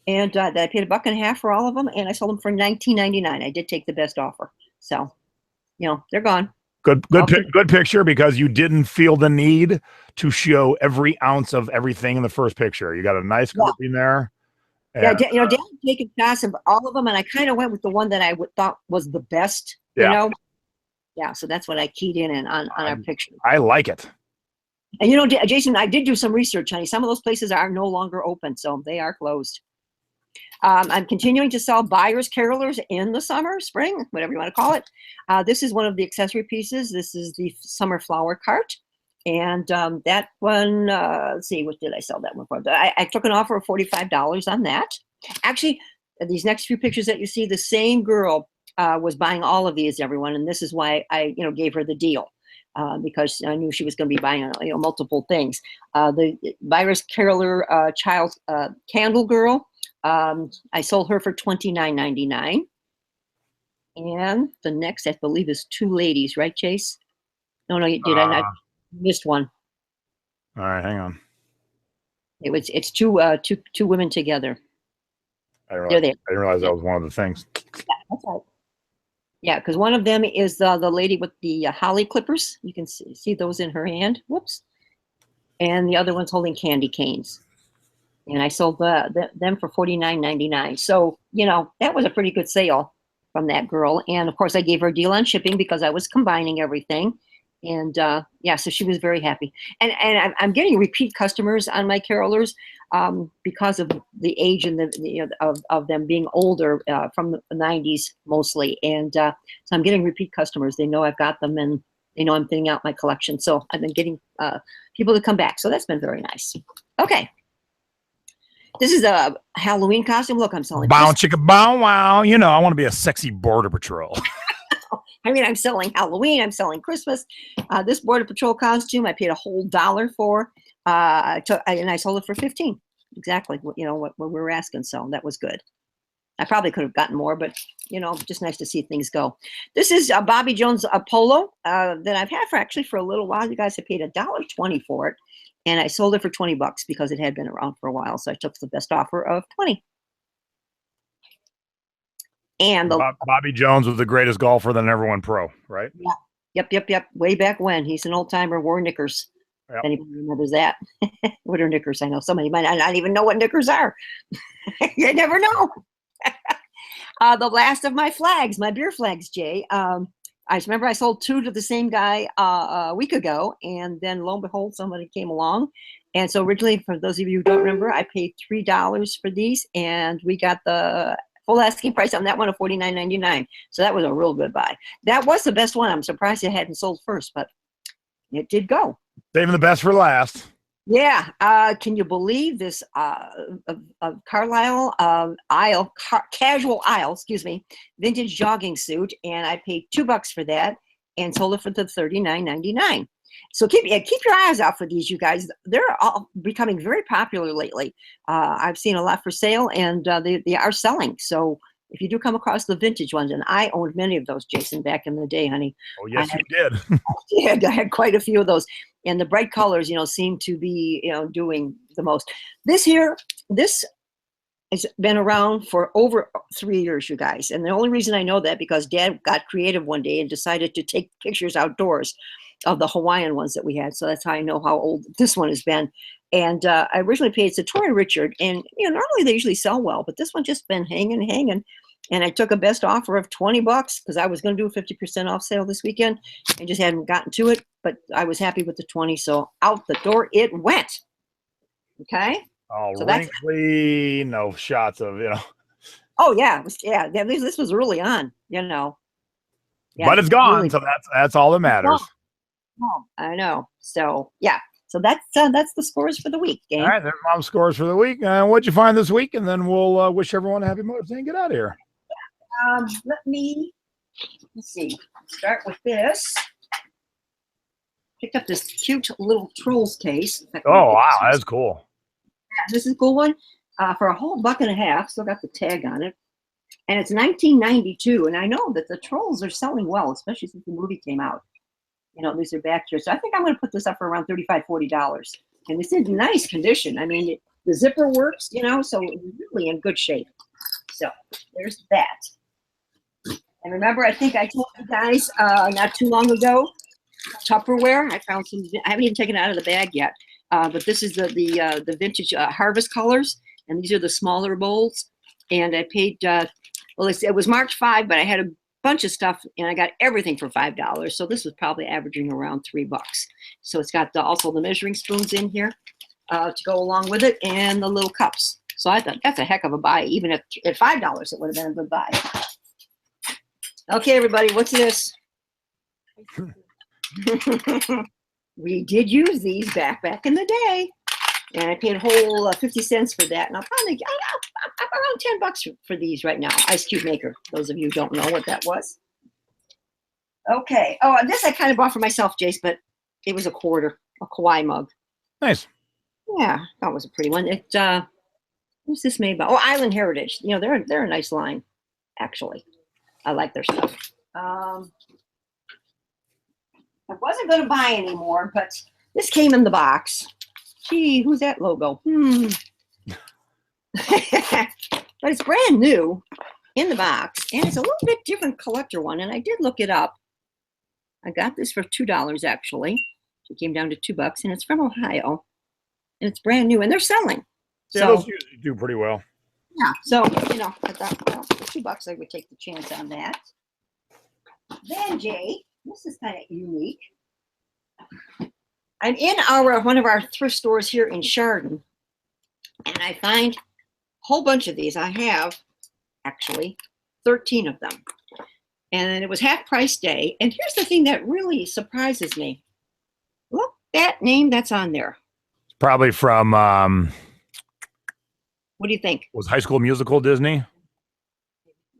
And I paid $1.50 for all of them, and I sold them for $19.99. I did take the best offer. So, they're gone. Good picture, because you didn't feel the need to show every ounce of everything in the first picture. You got a nice grouping there. And, yeah, Dad had taken shots of all of them, and I kind of went with the one that I thought was the best. Yeah. Yeah, so that's what I keyed in on our picture. I like it. And Jason, I did do some research, honey. Some of those places are no longer open, so they are closed. I'm continuing to sell buyers carolers in the summer, spring, whatever you want to call it. This is one of the accessory pieces. This is the summer flower cart. And that one, let's see, what did I sell that one for? I took an offer of $45 on that. Actually, these next few pictures that you see, the same girl was buying all of these, everyone. And this is why I, gave her the deal. Because I knew she was going to be buying, multiple things. The Virus Caroler child candle girl, I sold her for $29.99. And the next, I believe, is two ladies, right, Chase? No, did I not? Missed one. All right, hang on. It's two women together. I didn't realize that was one of the things. Yeah, that's right. Yeah, because one of them is the lady with the holly clippers. You can see those in her hand. Whoops. And the other one's holding candy canes. And I sold them for $49.99. So, that was a pretty good sale from that girl. And, of course, I gave her a deal on shipping because I was combining everything. And, so she was very happy. And I'm getting repeat customers on my carolers because of the age and of them being older from the 90s mostly. And so I'm getting repeat customers. They know I've got them, and they know I'm thinning out my collection. So I've been getting people to come back. So that's been very nice. Okay. This is a Halloween costume. Look, I'm selling. Bow chicka bow wow. You know, I want to be a sexy border patrol. I mean, I'm selling Halloween. I'm selling Christmas. This Border Patrol costume, I paid a whole $1 for. And I sold it for 15. Exactly. What we were asking. So that was good. I probably could have gotten more, but just nice to see things go. This is a Bobby Jones polo that I've had for a little while. You guys have paid $1.20 for it, and I sold it for $20 because it had been around for a while. So I took the best offer of 20. And Bobby Jones was the greatest golfer that ever went pro, right? Yeah. Yep. Way back when. He's an old timer, wore knickers. Yep. Anybody remembers that? What are knickers? I know somebody might not even know what knickers are. You never know. The last of my flags, my beer flags, Jay. I remember I sold 2 to the same guy a week ago, and then lo and behold, somebody came along. And so originally, for those of you who don't remember, I paid $3 for these, and we got the full asking price on that one of $49.99. So that was a real good buy. That was the best one. I'm surprised it hadn't sold first, but it did go. Saving the best for last. Yeah. Can you believe this Carlisle casual aisle, vintage jogging suit, and I paid $2 for that and sold it for the $39.99. So keep your eyes out for these, you guys. They're all becoming very popular lately. I've seen a lot for sale, and they are selling. So if you do come across the vintage ones, and I owned many of those, Jason, back in the day, honey. Oh, yes, you did. I had quite a few of those. And the bright colors, seem to be, doing the most. This has been around for over 3 years, you guys. And the only reason I know that because Dad got creative one day and decided to take pictures outdoors of the Hawaiian ones that we had. So that's how I know how old this one has been. And I originally paid Satori Richard. And, normally they usually sell well, but this one just been hanging. And I took a best offer of $20 because I was going to do a 50% off sale this weekend and just hadn't gotten to it. But I was happy with the 20. So out the door it went. Okay. Oh, so wrinkly, no shots of, Oh, yeah. This was early on, Yeah, but it's gone. Really, so that's all that matters. Oh, I know. So, yeah. So that's the scores for the week, gang. All right. There's Mom's scores for the week. What'd you find this week? And then we'll wish everyone a happy Mother's Day and get out of here. Let's see. Start with this. Picked up this cute little Trolls case. Oh, wow. That's cool. Yeah, this is a cool one for a whole $1.50. Still got the tag on it. And it's 1992. And I know that the Trolls are selling well, especially since the movie came out. These are back here. So I think I'm going to put this up for around $35, $40. And it's in nice condition. I mean, the zipper works, so it's really in good shape. So there's that. And remember, I think I told you guys not too long ago, Tupperware. I found some. I haven't even taken it out of the bag yet. But this is the vintage harvest colors, and these are the smaller bowls. And I paid. It was March 5, but I had a bunch of stuff, and I got everything for $5. So this was probably averaging around $3. So it's got also the measuring spoons in here to go along with it, and the little cups. So I thought that's a heck of a buy. Even at $5, it would have been a good buy. Okay, everybody, what's this? We did use these back in the day, and I paid a whole 50 cents for that. And I'm around $10 for these right now. Ice cube maker. Those of you who don't know what that was. Okay. Oh, this I kind of bought for myself, Jace, but it was a quarter, a Kauai mug. Nice. Yeah, that was a pretty one. It what's this made by? Oh, Island Heritage. They're a nice line, actually. I like their stuff. I wasn't going to buy anymore, but this came in the box. Gee, who's that logo? But it's brand new in the box, and it's a little bit different collector one, and I did look it up. I got this for $2, actually. It came down to $2, and it's from Ohio, and it's brand new, and they're selling. Yeah, so, those usually do pretty well. Yeah, so, I thought, well, for $2, I would take the chance on that. Then, Jay, this is kind of unique. I'm in one of our thrift stores here in Chardon, and I find a whole bunch of these. I have, actually, 13 of them. And it was half price day. And here's the thing that really surprises me. Look, that name that's on there. Probably from... What do you think? Was High School Musical Disney?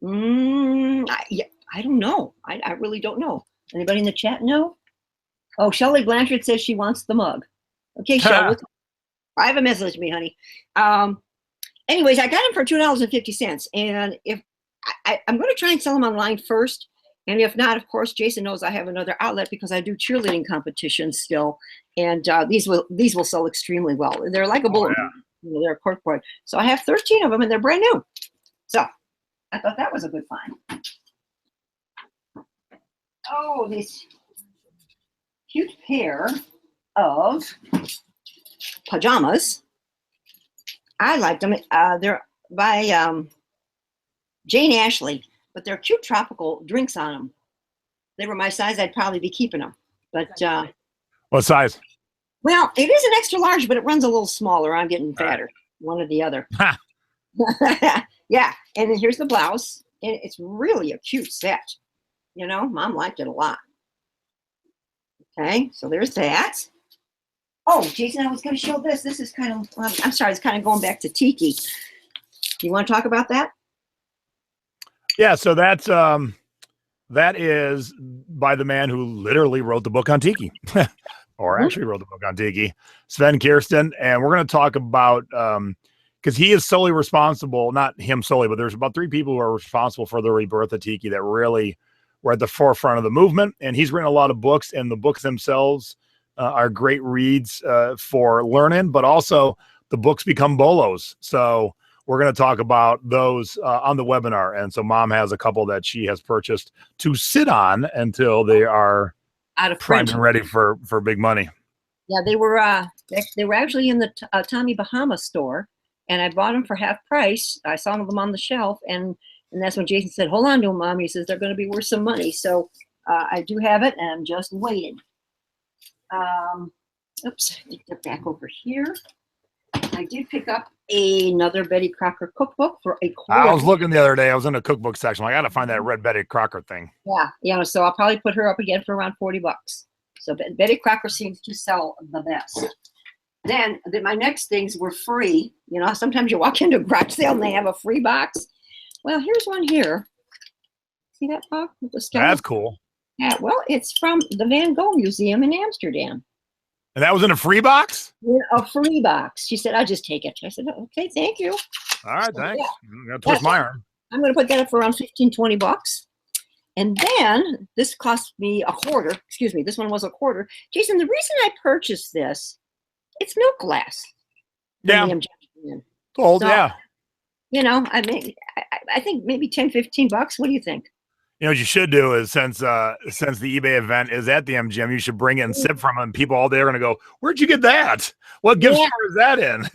Yeah, I don't know. I really don't know. Anybody in the chat know? Oh, Shelley Blanchard says she wants the mug. Okay, Shelley, I have a message to me, honey. Anyways, I got them for $2.50, and if I'm going to try and sell them online first, and if not, of course, Jason knows I have another outlet because I do cheerleading competitions still, and these will sell extremely well. They're like a bullet, they're a corkboard. So I have 13 of them, and they're brand new. So I thought that was a good find. Oh, this cute pair of pajamas. I like them. They're by Jane Ashley, but they're cute tropical drinks on them. They were my size. I'd probably be keeping them. But what size? Well, it is an extra large, but it runs a little smaller. I'm getting fatter, one or the other. Yeah, and then here's the blouse, and it's really a cute set. You know, Mom liked it a lot. Okay, so there's that. Oh, Jason, I was going to show this. This is kind of, I'm sorry, it's kind of going back to Tiki. You want to talk about that? Yeah, so that's that is by the man who literally wrote the book on Tiki, or actually wrote the book on Tiki, Sven Kirsten, and we're going to talk about because he is solely responsible, not him solely, but there's about 3 people who are responsible for the rebirth of Tiki that really were at the forefront of the movement, and he's written a lot of books, and the books themselves are great reads for learning, but also the books become bolos. So we're going to talk about those on the webinar. And so Mom has a couple that she has purchased to sit on until they are out of primed print and ready for big money. Yeah, they were actually in the Tommy Bahama store, and I bought them for half price. I saw them on the shelf, and that's when Jason said, "Hold on to them, Mom." He says they're going to be worth some money. So I do have it, and I'm just waiting. Oops, I think they're back over here. I did pick up another Betty Crocker cookbook for a quarter. I was looking the other day. I was in the cookbook section. I got to find that red Betty Crocker thing. Yeah. So I'll probably put her up again for around $40. So Betty Crocker seems to sell the best. Then my next things were free. You know, sometimes you walk into a garage sale and they have a free box. Well, here's one here. See that box with the skeleton? That's cool. Yeah, well, it's from the Van Gogh Museum in Amsterdam. And that was in a free box? In a free box. She said, "I'll just take it." I said, "Okay, thank you." All right, So, thanks. yeah. I'm going to twist my arm. I'm going to put that up for around $15-20. And then this cost me a quarter. Excuse me, this one was a quarter. Jason, the reason I purchased this, it's milk glass. Yeah. Cold, so, yeah. You know, I think maybe $10-15. What do you think? You know what you should do is since the eBay event is at the MGM, you should bring it and sip from it. And people all day are going to go, "Where'd you get that? What gift store is that in?"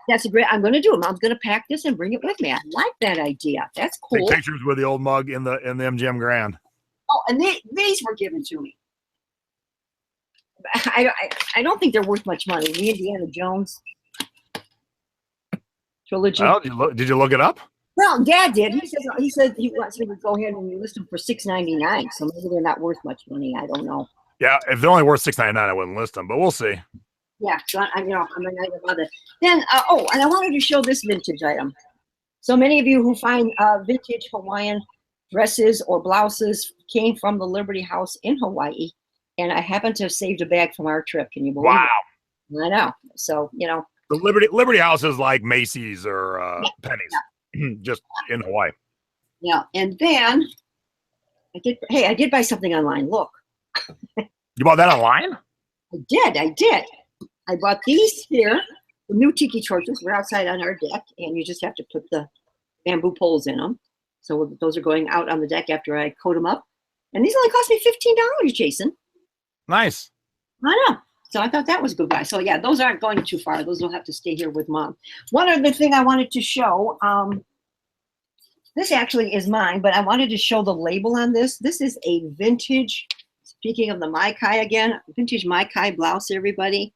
That's a great. I'm going to do it. Mom's going to pack this and bring it with me. I like that idea. That's cool. Take pictures with the old mug in the MGM Grand. Oh, and these were given to me. I don't think they're worth much money. The Indiana Jones trilogy. Well, did you look it up? Well, Dad did. He said he wants me to go ahead and list them for $6.99. So maybe they're not worth much money. I don't know. Yeah, if they're only worth $6.99, I wouldn't list them, but we'll see. Yeah, so I'm not about it. Then, and I wanted to show this vintage item. So many of you who find vintage Hawaiian dresses or blouses came from the Liberty House in Hawaii, and I happen to have saved a bag from our trip. Can you believe it? I know. So, you know. The Liberty House is like Macy's or Penny's. Yeah. Just in Hawaii. Yeah, and then I did buy something online. Look. You bought that online? I did. I bought these here, the new tiki torches. We're outside on our deck, and you just have to put the bamboo poles in them. So those are going out on the deck after I coat them up. And these only cost me $15, Jason. Nice. I know. So I thought that was a good buy. So yeah, those aren't going too far. Those will have to stay here with Mom. One other thing I wanted to show, this actually is mine, but I wanted to show the label on this. This is a vintage, speaking of the Mai Kai again, vintage Mai Kai blouse, everybody.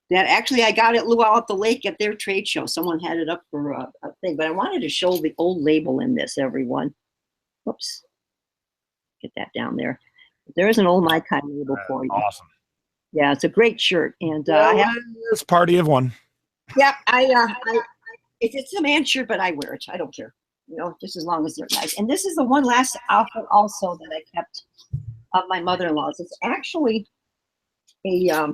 That actually I got at Luau at the Lake at their trade show. Someone had it up for a thing, but I wanted to show the old label in this, everyone. Whoops. Get that down there. There is an old Mai Kai label for you. Awesome. Yeah, it's a great shirt, and I have this party of one. Yeah, it's a man shirt, but I wear it. I don't care. Just as long as they're nice. And this is the one last outfit also that I kept of my mother-in-law's. It's actually a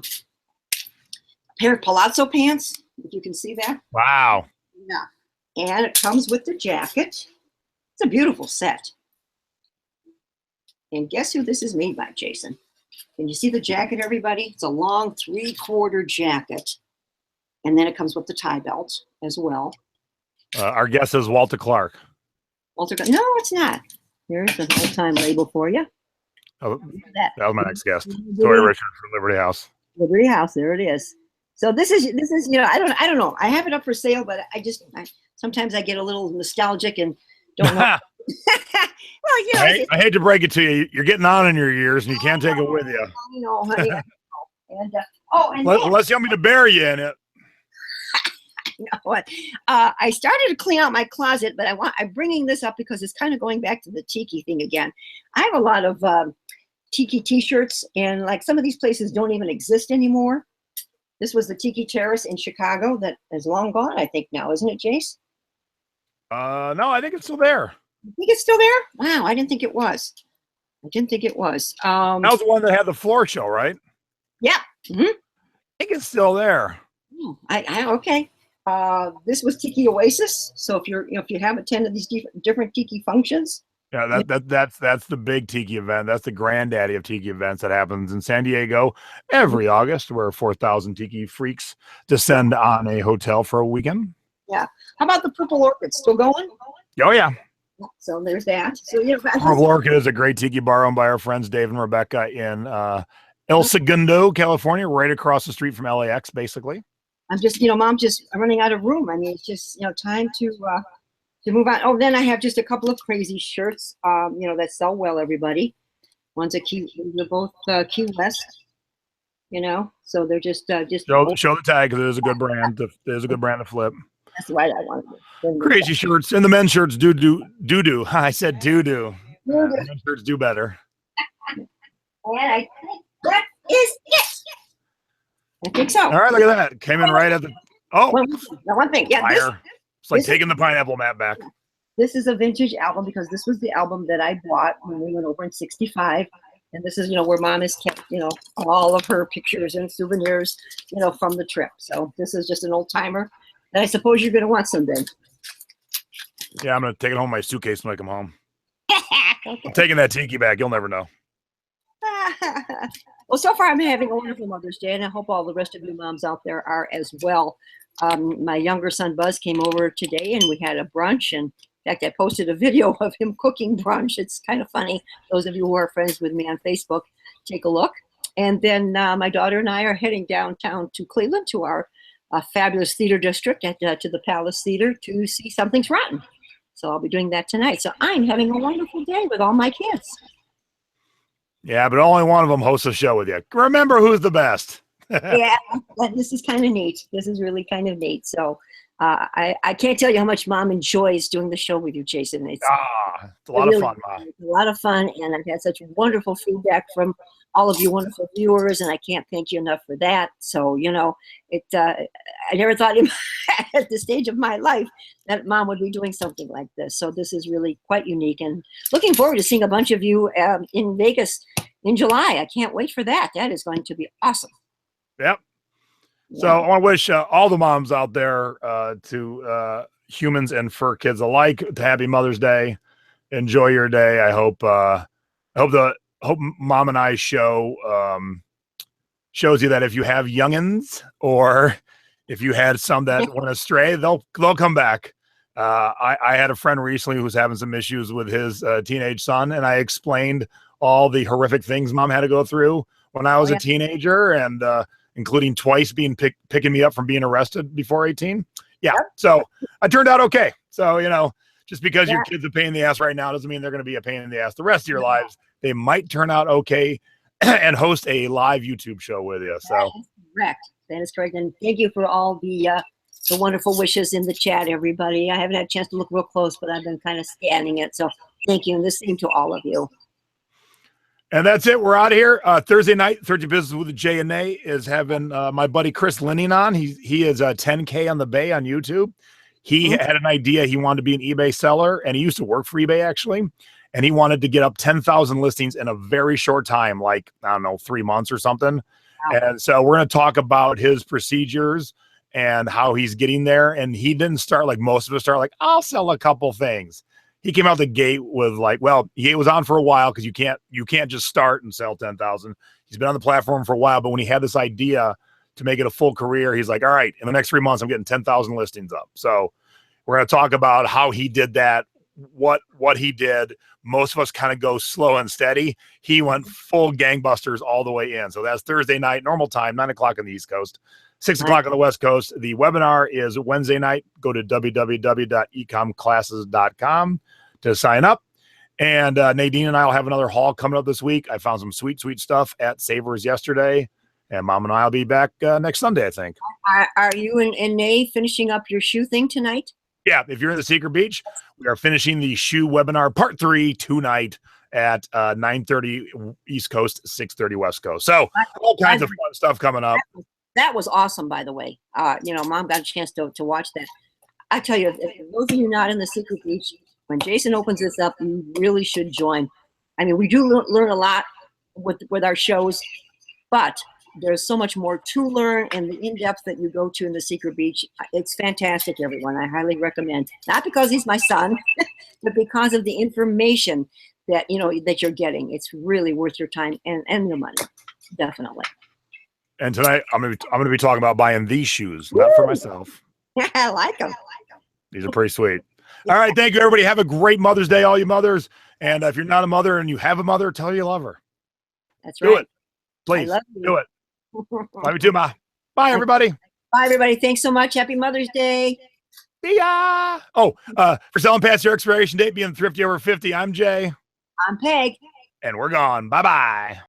pair of palazzo pants, if you can see that. Wow. Yeah. And it comes with the jacket. It's a beautiful set. And guess who this is made by, Jason? Can you see the jacket, everybody? It's a long 3/4 jacket. And then it comes with the tie belt as well. Our guess is Walter Clark. Walter, no, it's not. Here's an old-time label for you. Oh, that was my next guest. Tori Richard from Liberty House. Liberty House, there it is. So this is I don't know. I have it up for sale, but sometimes I get a little nostalgic and don't know. Well, I hate to break it to you. You're getting on in your years, and you can't take it with you. I know, honey. And unless you want me to bury you in it. You know what? I started to clean out my closet, but I'm bringing this up because it's kind of going back to the Tiki thing again. I have a lot of Tiki T-shirts, and like some of these places don't even exist anymore. This was the Tiki Terrace in Chicago that is long gone, I think now, isn't it, Jace? No, I think it's still there. You think it's still there? Wow, I didn't think it was. That was the one that had the floor show, right? Yeah. Mm-hmm. I think it's still there. Oh, okay. This was Tiki Oasis. So if you have attended these different Tiki functions. Yeah, that's the big Tiki event. That's the granddaddy of Tiki events that happens in San Diego every August, where 4,000 Tiki freaks descend on a hotel for a weekend. Yeah. How about the Purple Orchid? Still going? Oh yeah. So there's that. So Purple Orchid is a great Tiki bar owned by our friends Dave and Rebecca in El Segundo, California, right across the street from LAX, basically. I'm just, Mom, just running out of room. I mean, it's just, time to move on. Oh, then I have just a couple of crazy shirts, that sell well, everybody. They're both Key West, so they're just show the tag because it is a good brand. There's a good brand to flip. That's right. I wanted to. Crazy shirts. And the men's shirts do. I said do. Men's shirts do better. And I think that is it. I think so. All right, look at that. Came in right at the. Oh, one thing. Yeah, it's like taking the pineapple mat back. This is a vintage album because this was the album that I bought when we went over in '65. And this is, where Mom has kept, all of her pictures and souvenirs, from the trip. So this is just an old timer that I suppose you're going to want someday. Yeah, I'm going to take it home in my suitcase when I come home. Okay. I'm taking that Tiki back. You'll never know. Well, so far I'm having a wonderful Mother's Day, and I hope all the rest of you moms out there are as well. My younger son Buzz came over today, and we had a brunch. And in fact, I posted a video of him cooking brunch. It's kind of funny. Those of you who are friends with me on Facebook, take a look. And then my daughter and I are heading downtown to Cleveland to our fabulous theater district to the Palace Theater to see Something's Rotten. So I'll be doing that tonight. So I'm having a wonderful day with all my kids. Yeah, but only one of them hosts a show with you. Remember who's the best. Yeah, this is kind of neat. This is really kind of neat. So I can't tell you how much Mom enjoys doing the show with you, Jason. It's a lot of fun, Mom. It's a lot of fun, and I've had such wonderful feedback from all of you wonderful viewers, and I can't thank you enough for that. So, I never thought at this stage of my life that Mom would be doing something like this. So this is really quite unique, and looking forward to seeing a bunch of you in Vegas in July. I can't wait for that. That is going to be awesome. Yep. So I want to wish all the moms out there to humans and fur kids alike to Happy Mother's Day. Enjoy your day. I hope Mom and I show shows you that if you have youngins or if you had some that went astray, they'll come back. I had a friend recently who was having some issues with his teenage son, and I explained all the horrific things Mom had to go through when I was a teenager, and including twice picking me up from being arrested before 18. Yeah. So I turned out okay. So, just because your kid's a pain in the ass right now doesn't mean they're going to be a pain in the ass the rest of your lives. They might turn out okay and host a live YouTube show with you. So that is correct. And thank you for all the wonderful wishes in the chat, everybody. I haven't had a chance to look real close, but I've been kind of scanning it. So thank you. And the same to all of you. And that's it. We're out of here. Thursday night, Thrifty Business with J and A is having my buddy Chris Linning on. He is 10K on the Bay on YouTube. He had an idea. He wanted to be an eBay seller, and he used to work for eBay actually. And he wanted to get up 10,000 listings in a very short time, like, I don't know, 3 months or something. Wow. And so we're going to talk about his procedures and how he's getting there. And he didn't start like most of us start, like, I'll sell a couple things. He came out the gate with like, well, he was on for a while because you can't just start and sell 10,000. He's been on the platform for a while, but when he had this idea to make it a full career, he's like, all right, in the next 3 months, I'm getting 10,000 listings up. So we're going to talk about how he did that, what he did. Most of us kind of go slow and steady. He went full gangbusters all the way in. So that's Thursday night, normal time, 9 o'clock on the East Coast, 6 o'clock on the West Coast. The webinar is Wednesday night. Go to www.ecomclasses.com to sign up. And Nadine and I will have another haul coming up this week. I found some sweet stuff at Savers yesterday. And Mom and I will be back next Sunday, I think. Are you and Nay finishing up your shoe thing tonight? Yeah, if you're in the Secret Beach, we are finishing the shoe webinar part 3 tonight at 9:30 East Coast, 6:30 West Coast. So all kinds of fun stuff coming up. That was awesome, by the way. Mom got a chance to watch that. I tell you, if those of you not in the Secret Beach, when Jason opens this up, you really should join. I mean, we do learn a lot with our shows, but there's so much more to learn, and the in-depth that you go to in the Secret Beach, it's fantastic, everyone. I highly recommend. Not because he's my son, but because of the information that that you're getting. It's really worth your time and your money, definitely. And tonight, I'm gonna be talking about buying these shoes, not for myself. I like them. These are pretty sweet. All right, thank you, everybody. Have a great Mother's Day, all you mothers. And if you're not a mother and you have a mother, tell her you love her. That's right. Do it, please. I love you. Do it. Love you too, Ma. Bye, everybody. Bye, everybody. Thanks so much. Happy Mother's Day. See ya. Oh, for selling past your expiration date, being thrifty over 50, I'm Jay. I'm Peg. And we're gone. Bye-bye.